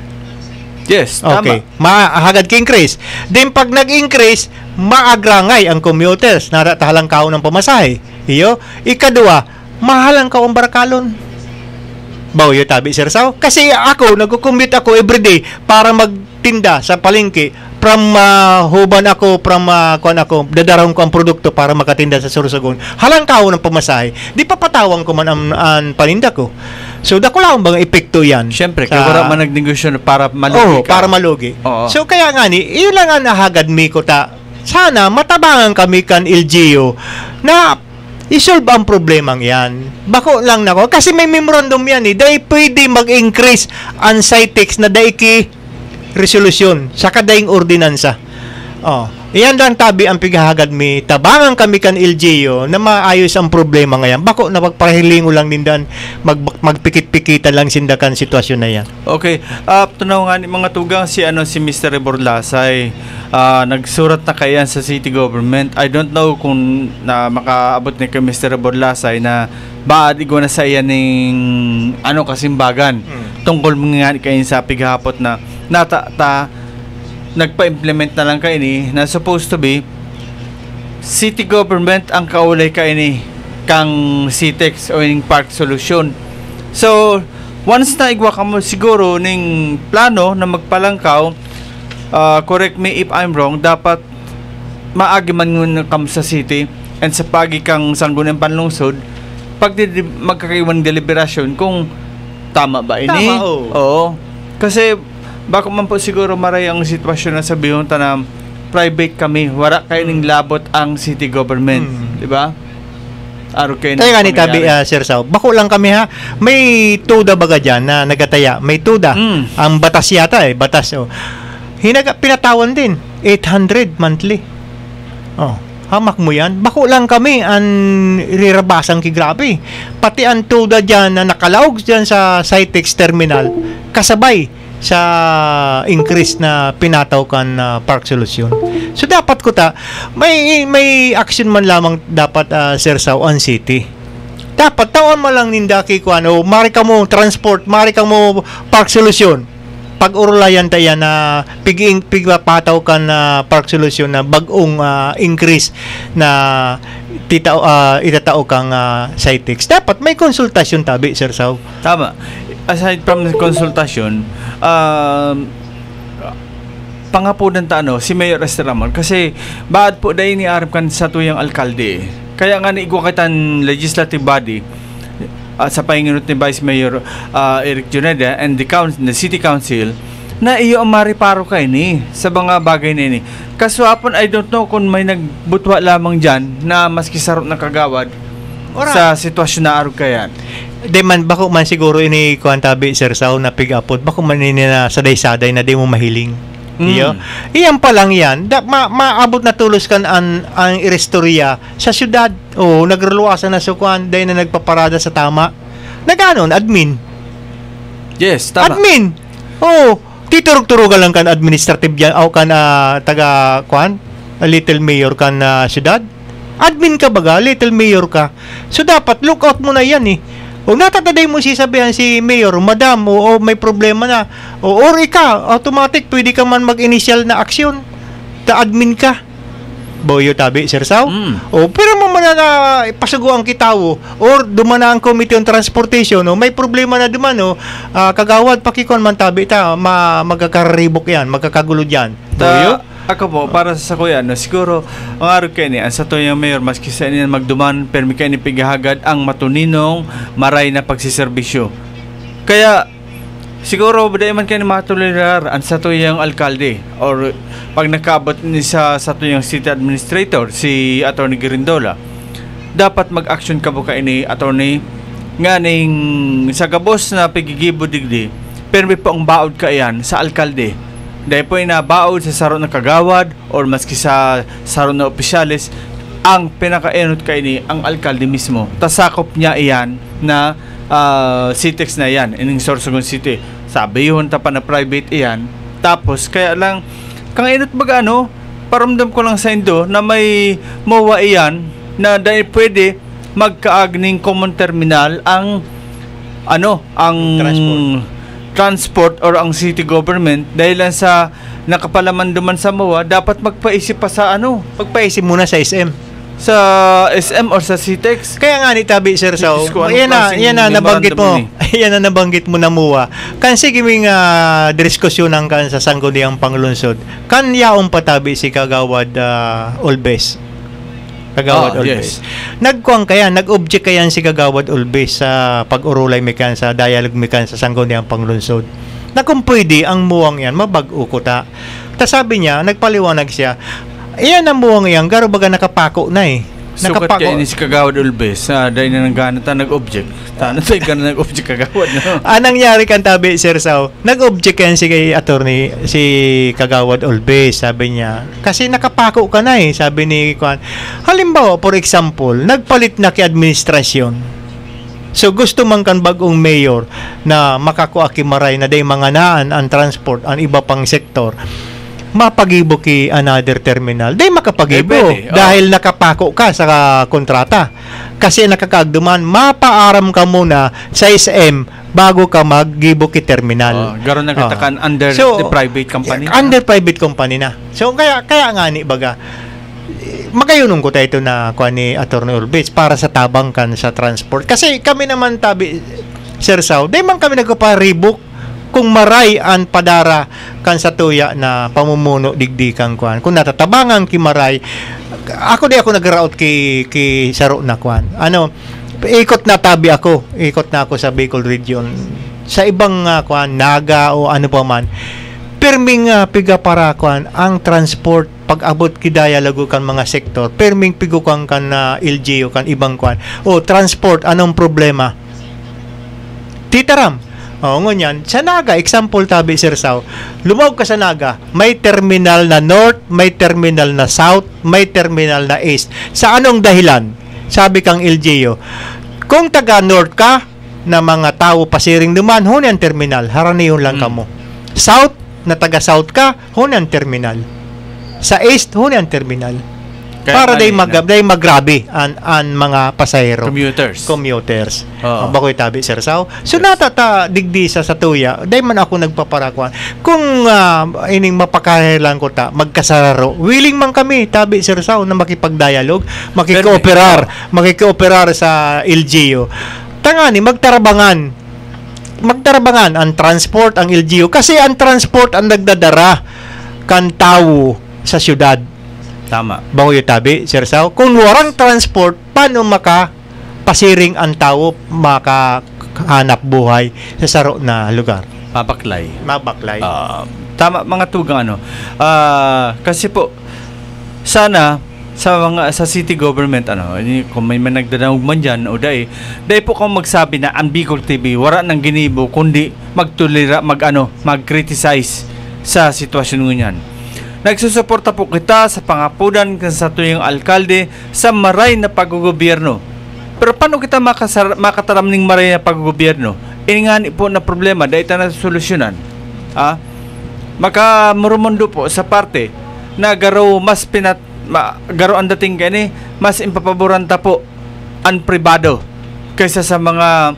G: Yes,
H: Okay.
G: tama.
H: Mahagad ka-increase. Then pag nag-increase, maagrangay ang commuters. Naratahalang kao ng pamasahe. Iyo. Ikadua, mahalang ka ang barkalon. Bawyo tabi, Sir Sao. Kasi ako, nag-commute ako everyday para magtinda sa palengke. From huban ako, kuan ako, dadarong ko ang produkto para makatinda sa Sorsogon. Halang kao ng pamasahe. Di pa patawang ko man ang paninda ko. So, dako lang bang epekto yan.
G: Siyempre, kaya wala man nagnegosyo para malugi ka.
H: Para malugi.
G: Oo.
H: So, kaya nga ni, iyon lang ang nahagad mi ko ta. Sana, matabangan kami kan LGU na isolve ang problemang yan. Bako lang nako. Kasi may memorandum yan eh. Dahil pwede mag-increase ang CITEX na daiki resolusyon sa kadaing ordinansa. Iyan lang tabi ang pighahagad mi. Tabangan kami kan LGU na maayos ang problema ngayon. Bako na magpahilingo lang nindan magpikit-pikitan lang sindakan sitwasyon na yan.
G: Okay. Tunaw nga ni mga tugang si Mr. Borlasay. Nagsurat na kayan sa city government. I don't know kung makaabot ni kay Mr. Borlasay na baad igo na sa iyan ng kasimbagan. Tungkol mga kayo sa pighapot na nagpa-implement na lang kayo ni na supposed to be city government ang kaulay kayo ni kang CITEX o yung park solution. So, once na igwa ka mo siguro ning plano na magpalangkaw, correct me if I'm wrong, dapat maagi man ngun kam sa city and sa pagi kang sanggunan panlungsod pag magkakaiwan deliberasyon kung tama ba ini?
H: Tama,
G: Oo. Kasi bako man po siguro maray ang sitwasyon na sabihin na private kami, wala kayo ning labot ang city government, di ba? Aro kayo
H: Kaya nga ni tabi, Sir Sao, bako lang kami ha. May tuda baga dyan na nagataya. May tuda. Ang batas yata batas. Pinatawan din. 800 monthly. Hamak mo yan. Bako lang kami ang rirabasang kigrabe. Pati ang tuda dyan na nakalaog dyan sa CITEX terminal, kasabay sa increase na pinataw kan park solution. So dapat ko may action man lamang dapat Sir Sao on city. Dapat tawan mo lang nindaki ko mari ka mo transport, mari ka mo park solution. Pag urulayan tayo na pigpapataw kan park solution na bagong increase na itatao kang CITEX. Dapat may konsultasyon tabi, Sir Sao.
G: Tama. Aside from the consultation, pangapunan si Mayor Esther Ramon kasi baad po dahil niarap kan sa tuyang alkalde. Kaya nga naigwa kitan legislative body sa pahinginot ni Vice Mayor Eric Juneda and the City Council na iyo ang mariparo kayo ni sa mga bagay na ini. Kaswapon, I don't know kung may nagbutwa lamang dyan na maski sarap na kagawad sa sitwasyon na araw kayan.
H: Di man, bako man siguro ini kuhan tabi, Sir Sao, na pig-upot. Bako man ini na saday-saday na di mo mahiling. Iyan pa lang yan. Maabot na tulos kan ang irestorya sa syudad. Nagreluwasan na sukuan dahil na nagpaparada sa tama. Naganon, admin.
G: Yes, tama.
H: Admin. Titurog-turugan lang kan administrative yan o kan taga kuhan, little mayor kan syudad. Admin ka baga, little mayor ka. So dapat look out mo na yan O natataday mo sabihan si mayor, madam, o may problema na. Or ikaw, automatic, pwede ka man mag-initial na aksyon. Ta-admin ka. Boyo tabi, Sir Sao. Pero mo man na pasugo ang kitawo. Or dumana ang Committee on Transportation. May problema na duman. Kagawad, pakikon man tabi. Magkakaribok yan, magkakagulo yan. Boyo?
G: Ako po, para sa kuya, siguro, ang araw kayo ni, ang sa to yung mayor, maski sa inyo magduman, permi kayo ni pigahagad ang matuninong maray na pagsiservisyo. Kaya, siguro, baday man kayo ni matulirar ang sa to yung alkalde, or pag nakabot ni sa to yung city administrator, si Atty. Girindola, dapat mag-action ka po kayo ni Atty. Nga ning sa gabos na pigigibo digdi, permi po ang baod ka yan sa alkalde. Dahil po inabaod sa saron na kagawad or maski sa saron na opisyalis, ang pinaka-enot kayo ni ang alkalde mismo. Tasakop niya iyan na CITEX na yan, ining Sorsogon City. Sabi yun, pa na private iyan. Tapos, kaya lang, kang enot baga paramdam ko lang sa indo na may MOA iyan na dahil pwede magkaagning common terminal ang transport or ang city government dahil lang sa nakapalaman duman sa MOA, dapat magpaisip pa sa
H: Pagpaisip muna sa SM.
G: sa SM or sa CTEX.
H: Kaya nga ni Tabi Sir Sao,
G: Diyos ko, anong
H: yan
G: klaseng
H: na nabanggit mo.
G: memorandum
H: Yan na nabanggit mo na muwa. Kan sige ming diskusyonan kan sa sangguniang panglungsod. Kan yaong patabi si Kagawad Olbes. Kagawad Olbes.
G: Yes.
H: Nagkuang kaya, nag-object kaya si Kagawad Olbes sa pag-urulay mekan sa dialogue mekan sa sangguniang panglungsod. Na kung pwede ang muwang yan mabag-o ko ta. Sabi niya, nagpaliwanag siya, iyan ang muwang yan, garo baga nakapako na eh.
G: Sukat kayo ni si Kagawad Ulbes, dahil na nang ta nag-object. Tano tayo ka na nag-object Kagawad. No?
H: Anong nangyari kan Tabi Sir Sao? Nag-object yan si kay attorney, si Kagawad Ulbes, sabi niya. Kasi nakapako ka na eh, sabi ni Kwan. Halimbawa, for example, nagpalit na ki administrasyon. So gusto man kan bagong mayor na makakuakimaray na day mga naan ang transport, ang iba pang sektor, mapagibo ki another terminal. Day makapagibo dahil nakapako ka sa kontrata. Kasi nakakaagduman, mapaaram ka muna sa SM bago ka maggibo ki terminal.
G: Garo na kita kan under the private company.
H: Under private company na. So kaya nga ni baga magayunong ko tayo na kuha ni Attorney Olbes para sa tabang kan sa transport. Kasi kami naman Tabi Sir Sao, day man kami nagpa-rebook kung maray ang padara kan sa tuya na pamumuno digdikan kuan. Kung natatabangan ki maray, ako nagraot ki saro na kuan. Ikot na ako sa Bicol region. Sa ibang kuan Naga o ano pa man. Perming piga para kuan ang transport pag-abot ki dialogo kan mga sektor. Perming pigo kan LGU kan ibang kuan. O transport anong problema? Titaram. Ngunyan, sa Naga, example Tabi Sir Sao, lumawag ka sa Naga, may terminal na North, may terminal na South, may terminal na East. Sa anong dahilan? Sabi kang LGU, kung taga North ka, na mga tao pasiring duman, hunan terminal, haraniyon lang kamo. South, na taga South ka, hunan terminal. Sa East, hunan terminal. Kaya para day magrabe an mga pasahero. Commuters. Bakoy Tabi Sir Sao. So natata digdi sa tuya, day man ako nagpaparakuan. Kung ining mapakahilan ko ta magkasararo, willing man kami Tabi Sir Sao na makipag-dialogue, makikooperar sa LGU. Tangani magtarabangan ang transport ang LGU kasi ang transport ang nagdadara kan tao sa syudad.
G: Tama.
H: Bago yung Tabi, Sir Sao. Kung warang transport, paano makapasiring ang tao makahanap buhay sa saro na lugar?
G: Mabaklay.
H: Tama,
G: mga tugang kasi po, sana sa city government kung may nagdadawag man dyan o day po kung magsabi na ang Bicol TV wala nang ginibo kundi mag-criticize sa sitwasyon ngunyan. Nagsusuporta po kita sa pangapunan sa tuyong alkalde sa maray na paggogobyerno. Pero paano kita makataram ng maray na paggogobyerno? Ingani po na problema dahil na solusyonan. Makamurumondo po sa parte na garo ang dating gani mas impapaboranta po ang pribado kaysa sa mga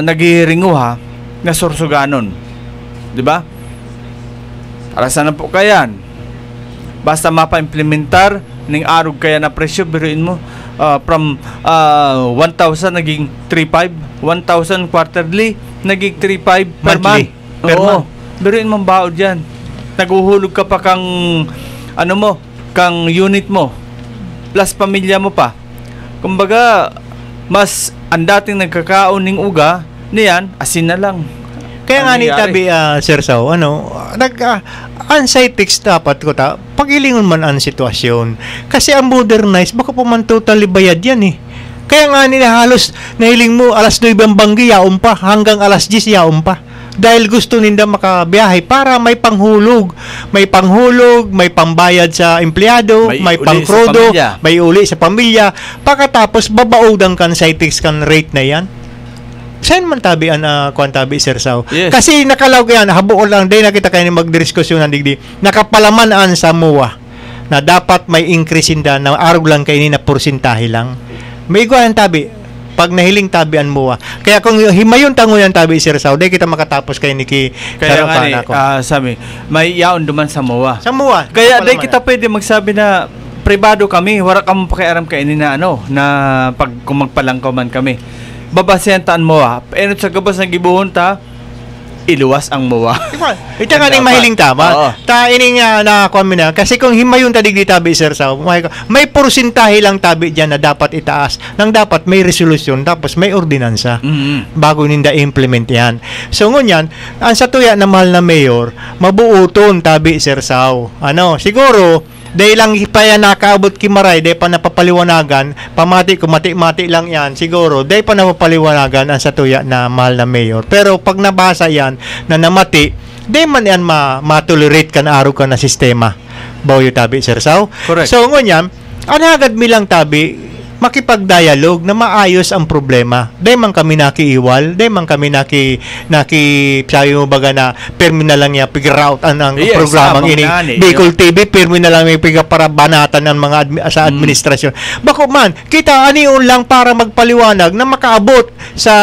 G: nagihiringuha na sursuganon. 'Di ba? Para sana po kayan. Basta mapa-implementar ng arog kaya na presyo, biruin mo from 1,000 naging 3,500, 1,000 quarterly naging 3,500 per month. Biruin mo baod yan. Naguhulog ka pa kang kang unit mo plus pamilya mo pa. Kumbaga mas ang dating nagkakaon ng uga niyan asin na lang.
H: Kaya nga ni Tabi Sir Sao, uncytex dapat ko pagilingon man ang sitwasyon. Kasi ang modernize, baka po man totally bayad yan eh. Kaya nga nila halos nahiling mo alas 9 ang banggi, yaon pa, hanggang alas 10 yaon pa. Dahil gusto ninda makabiyahe para may panghulog, may pambayad sa empleyado, may pangkrodo, may uli sa pamilya. Pagkatapos babaodan kan cytex kan rate na yan. Saan man Tabi Tabi Sir Sao? Yes. Kasi nakalaw yan, habuol lang day nakita kayo ni magdiskusyon ng digdi. Nakapalaman sa MOA na dapat may increase inda na arog lang kayo ni na porsintahe lang. May iguan Tabi pag nahiling tabian mo. Kaya kung himayon tanguyan tabi Sir Sao, di kita makatapos kay Niki
G: Kaya nga ni, sabi, may yaon duman sa MOA.
H: Sa MOA.
G: Kaya di kita pwede magsabi na pribado kami, wala kang pakiaram kainin na na pag kung magpalangkaw man kami. Babasehan taan MOA. Pero sa gabas ng gibuhon ta, iluwas ang MOA.
H: Ito nga ning mahiling tama. Ta ining na kami na kasi kung himayon tadig di tabi Sir Sao, may porsintahe lang tabi diyan na dapat itaas. Nang dapat may resolusyon tapos may ordinansa bago ninda implement yan. So ngunyan, ang sa tuya na mahal na mayor, mabuuton tabi Sir Sao. Siguro dahil lang pa yan nakaabot kimaray, dahil pa napapaliwanagan, mati lang yan, siguro, dahil pa napapaliwanagan ang satuya na mahal na mayor. Pero pag nabasa yan, na namati, dahil man yan matolerate ka na araw ka na sistema. Bawyo tabi, Sir Sao?
G: Correct.
H: So, ngunyan, anagad milang tabi, makipag-dialog na maayos ang problema. Dahil man kami nakiiwal, dahil man kami sabi mo baga na permi na lang niya figure out ang programang ini. Bicol TV, permi na lang yung para banatan ng mga sa administrasyon. Bako man, kita aniyon lang para magpaliwanag na makaabot sa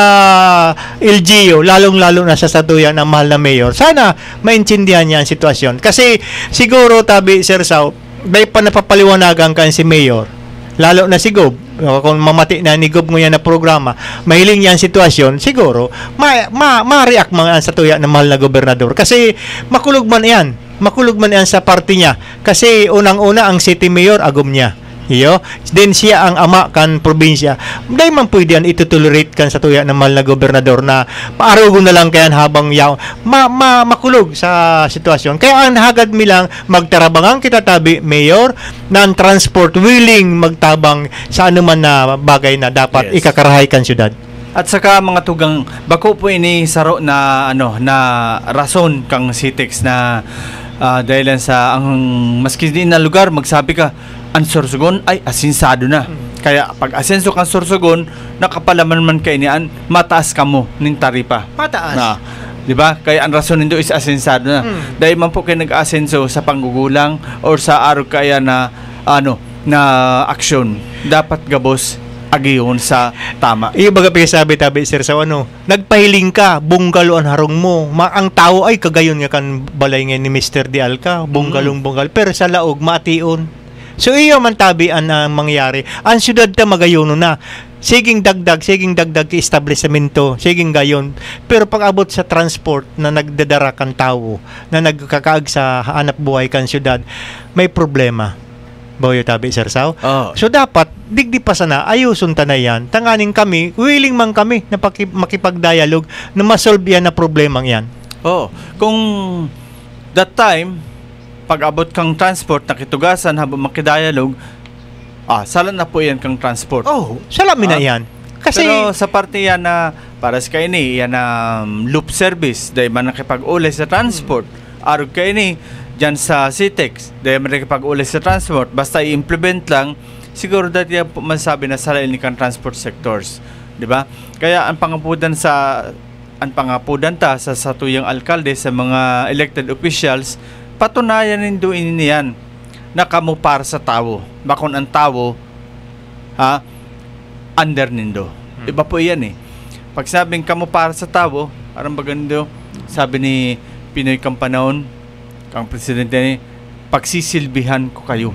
H: LGU, lalong-lalo na sa satuyan ng mahal na mayor. Sana maintindihan niya ang sitwasyon. Kasi siguro, tabi, Sir Sao, dahil pa napapaliwanagan ka si mayor, lalo na si Gob, kung mamati na ni Gob ngayon na programa, mahiling yan sitwasyon, siguro, ma-react mga sa tuya ng mahal na gobernador. Kasi makulog man yan sa party niya. Kasi unang-una ang city mayor, agom niya. Then siya ang ama kan probinsya. Dahil man pwede yan itutolerate kan sa tuya ng mahal na gobernador na paarugo na lang kayan habang makulog sa sitwasyon. Kaya ang hagad milang magtarabangan kita tabi mayor ng transport willing magtabang sa anuman na bagay na dapat ikakarahay kan syudad.
G: At saka mga tugang bako po ini saro na na rason kang Citex na dahil sa ang maski din na lugar magsabi ka ang Sorsogon ay asinsado na. Kaya pag asenso kang Sorsogon, nakapalaman man kay niyan, mataas ka mo ning taripa.
H: Mataas.
G: Na, 'di ba? Kaya ang rason nindo is asensado na. Dahil man po kay nag-asenso sa panggugulang or sa araw kaya na na aksyon, dapat gabos agiyon sa tama.
H: Baga sabi tabi Sir Sao, nagpahiling ka, bunggalo ang harong mo. Ang tao ay kagayon nga kan balay nga ni Mr. Dial ka, bunggalong pero sa laog mation. So iyo man tabi ang mangyari. Ang syudad ta magayon na. Siging dagdag ki establishmento, siging gayon. Pero pag abot sa transport na nagdadara kan tao, na nagkakaag sa hanap buhay kan syudad, may problema. Boyo tabi Sir Sao. So dapat digdi pa sana ayuson ta na yan. Tanganing kami, willing man kami na makipag-dialog na masolve yan na problemang yan.
G: Kung that time pag abot kang transport nakitugasan habang makidialog, salan na po yan kang transport.
H: Salamin na yan. Kasi
G: pero sa parte yan na para sa kayo ni yan na loop service dahil man nakipag-uli sa transport. Arog kayo ni dyan sa Citex dahil man nakipag-uli sa transport, basta i-implement lang, siguro dati yan masasabi na salain ni kang transport sectors, di ba? Kaya ang pangapudan ta sa satuyang alkalde, sa mga elected officials, patunayan nindo iniyan na kamo para sa tao. Bakon ang tao under nindo. Iba po yan Pag sabing kamo para sa tao, parang bagando, sabi ni Pinoy Kampanahon, kang presidente ni, pagsisilbihan ko kayo.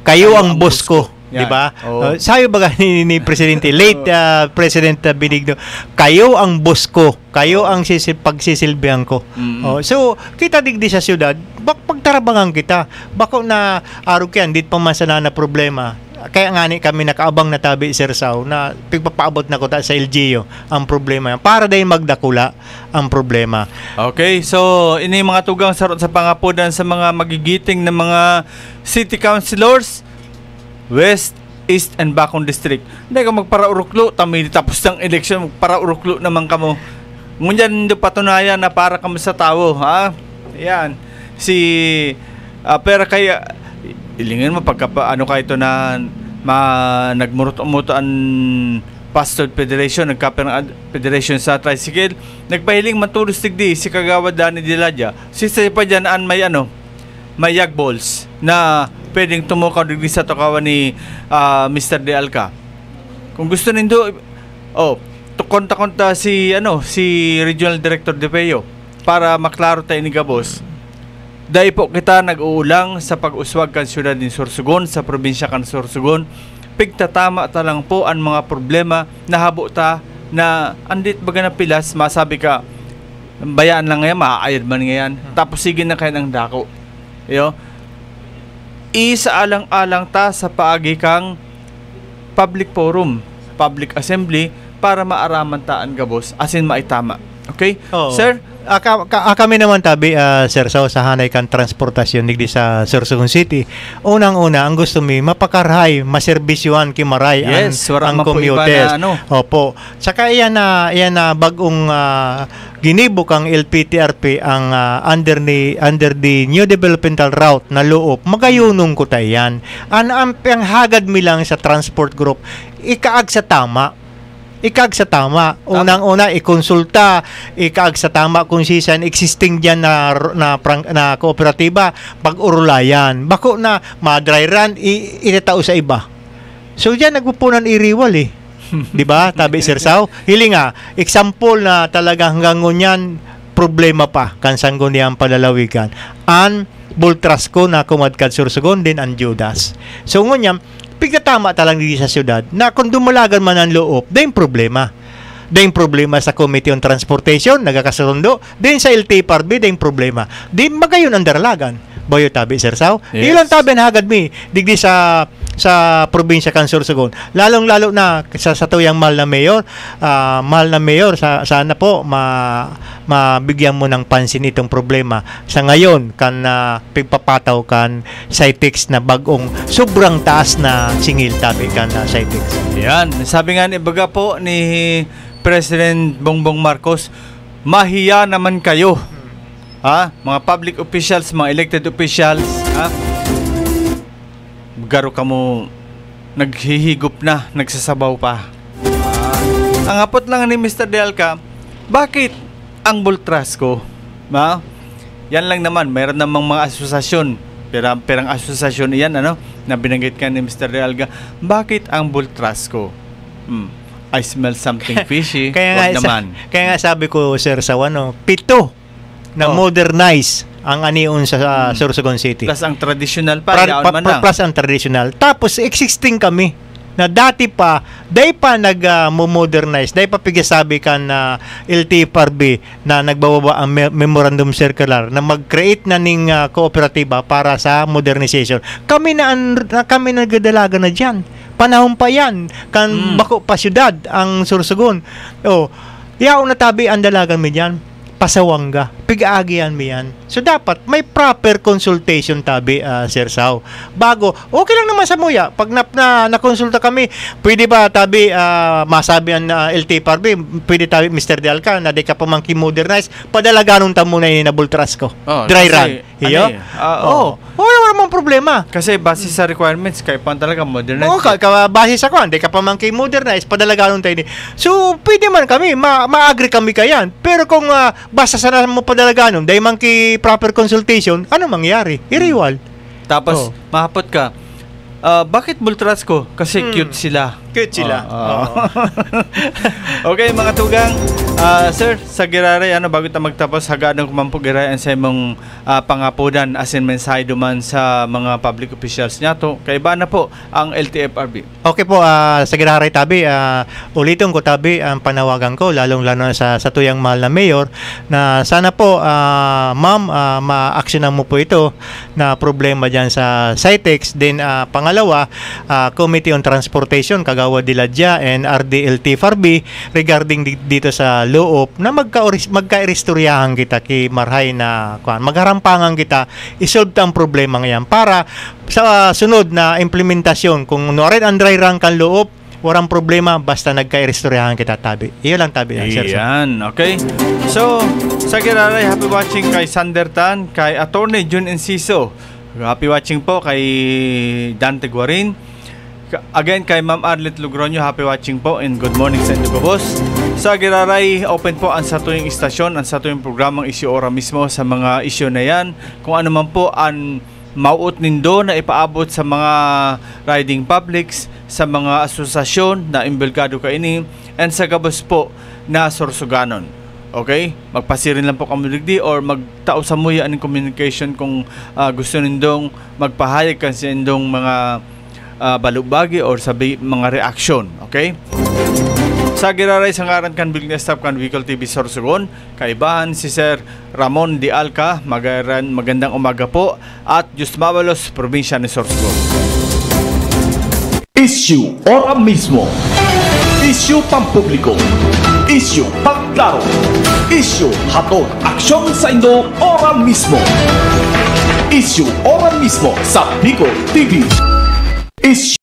H: Kayo ang boss ko. Di ba? Sayo baga ni Presidente, late President Benigno, kayo ang boss ko, kayo ang pagsisilbihan ko. So, kita digdi sa syudad, pagtarabangan kita, bako na araw kyan, dit pa masana na problema. Kaya nga kami nakaabang na tabi Sir Sao na pagpapaabot na ko sa LGU ang problema para dahil magdakula ang problema.
G: Okay, so ini mga tugang sarot sa pangapudan sa mga magigiting na mga city councilors West, East, and Bacong District. Hindi ka magpara-uruklo, tapos ng eleksyon, magpara-uruklo naman kamo. Ngunyan do patunayan na para kamo sa tao, Yan. Pero kaya ilingin mo pagka ka ito na nagmurot-umuto ang Pastor Federation, nagkaperang Federation sa tricycle, nagpahiling matulos tigdi si Kagawad Dani Diladya. Sisa pa dyan may yag balls na pwedeng tumukaw digdi sa tukawan ni Mr. De Alca. Kung gusto nindo, konta si Regional Director de Peo para maklaro tayo ni Gabos. Dahil po kita nag-uulang sa pag-uswag kan siyudad ni Sorsogon, sa probinsya kan Sorsogon. Pigtatama ta lang po ang mga problema na habo ta na andit baga na pilas, masabi ka, bayaan lang ngayon, maaayad man ngayon. Tapos sige na kayo ng dako. Isaalang-alang ta sa paagi kang public forum, public assembly, para maaraman taan Gabos, asin maitama. Okay? Sir?
H: Kami naman tabi, Sir Sao, sa hanay kan transportasyon digdi sa Sorsogon City. Unang-una, ang gusto mi, mapakarhay, maserbisyuan kimaray ang commuter. Opo. Saka iyan na bagong ginibo kang LPTRP ang under the new developmental route na loob, magayunong ko tayo yan. Ang hagad mi lang sa transport group, ikaag sa tama. Unang-una, ikonsulta, ikaag sa tama kung sisan existing dyan na kooperatiba, pag-urulayan. Bako na, ma-dry run, itatao sa iba. So, dyan, nagpupunan iriwal eh. Diba? Tabi, Sir Sao? Hilinga, example na talaga hanggang ngunyan, problema pa, kansang ngunyan palalawigan. An Bultrasco na kumadkad Sorsogon din ang Judas. So, ngunyan, pigtatama talang dito sa syudad na kung dumalagan man ang loob, dahil problema. Dahil problema sa Committee on Transportation, nagkakasundo. Dahil sa LTFRB, dahil problema. Dahil magayon ang daralagan. Boyo tabi, Sir Sao? Yes. Ilang tabi na hagad mi, digdi sa probinsya kan Sorsogon. Lalong-lalo na sa tuyang mahal na mayor, sana po mabigyan mo ng pansin itong problema. Sa ngayon, kan pigpapataw kan Cytex na bagong sobrang taas na singil tabi kan Cytex.
G: Yan, sabi nga ni baga po ni President Bongbong Marcos, mahiya naman kayo. Mga public officials, mga elected officials, garo ka mo naghihigop na, nagsasabaw pa. Ang hapot lang ni Mr. Delca, bakit ang Bultrasco? Yan lang naman, mayroon namang mga asosasyon, perang asosasyon iyan, na binanggit ka ni Mr. Delca. Bakit ang Bultrasco? I smell something fishy. Kaya
H: nga sabi ko, Sir Sawano, 7 na modernize ang anion sa Sorsogon City.
G: Plus ang traditional pa,
H: plus ang traditional. Tapos existing kami na dati pa, dahil pa nag-modernize, dahil pa pigasabi ka na LTFRB na nagbababa ang memorandum circular na mag-create na ning kooperatiba para sa modernization. Kami nagdadalaga na dyan. Panahon pa yan. Bako pa syudad ang Sorsogon. Yaw na tabi ang dalagan mi dyan. Pasawangga, pig-aagian mo yan. So, dapat may proper consultation tabi, Sir Sao. Bago, okay lang naman sa muya. Pag nakonsulta kami, pwede ba tabi, masabi ang LTFRB, pwede tabi, Mr. Delca, na di ka pa modernize, padalaganon ta muna yun na Bultrasco. Dry run. Wala namang problema.
G: Kasi base sa requirements, kayo pa talaga modernize.
H: Base sa kwan, di ka pa modernize, padalaganon tayo. So, pwede man kami, ma-agree kami kayan. Pero kung basta sa mo padalaganon, dahil man ki proper consultation, ano mangyari? Iriwal.
G: Tapos, mahapot ka, bakit Bultrasco? Kasi cute sila. Okay, mga tugang, sir, sa Giraray, bago tayo magtapos, hagadang kumampo Giraray sa imong pangapudan asin mensahe duman sa mga public officials niya to. Kaiba na po ang LTFRB.
H: Okay po, sa Giraray tabi, ulitin ko tabi ang panawagan ko, lalong-lalo sa tuyang mahal na mayor, na sana po, ma'am, ma-actionan mo po ito na problema dyan sa Cytex. Then, pangalawa, Committee on Transportation, Kagawa Diladya and RDLTFRB regarding dito sa loob na magka-iristoryahan kita ki Marhay na magharampangan kita isolve ang problema ngayon para sa sunod na implementasyon kung nuwarin ang dry run kan loob, walang problema basta nagka-iristoryahan kita tabi. Iyo lang tabi.
G: Yan, okay. So, sa Giraray, happy watching kay Sander Tan, kay Attorney Jun Enciso. Happy watching po kay Dante Guarin. Again, kay Ma'am Arlet Lugronio, happy watching po and good morning sa inyo, boss. Sa Giraray, open po ang satuing istasyon, ang satuing programang Isyu Ora mismo sa mga isyu na yan. Kung ano man po ang mauot nindo na ipaabot sa mga riding publics, sa mga asosasyon na imbelgado kaini and sa gabos po na sorsuganon. Okay? Magpasirin lang po kami digdi or magtao sa muya aning communication kung gusto nindong magpahayag kan sa indong mga balubagi or sabi mga reaksyon. Okay? Sa giraray sa ngaran kan Bigna Staff kan Bicol TV Sorsogon, kaibahan si Sir Ramon D. Alca, magandang umaga po at Diyos Mabalos, probinsya ni Sorsogon.
D: Issue ora mismo. Issue pampubliko. Issue pagklaro. Issue hatod aksyon sa Indo ora mismo. Issue ora mismo sa Bicol TV. Issue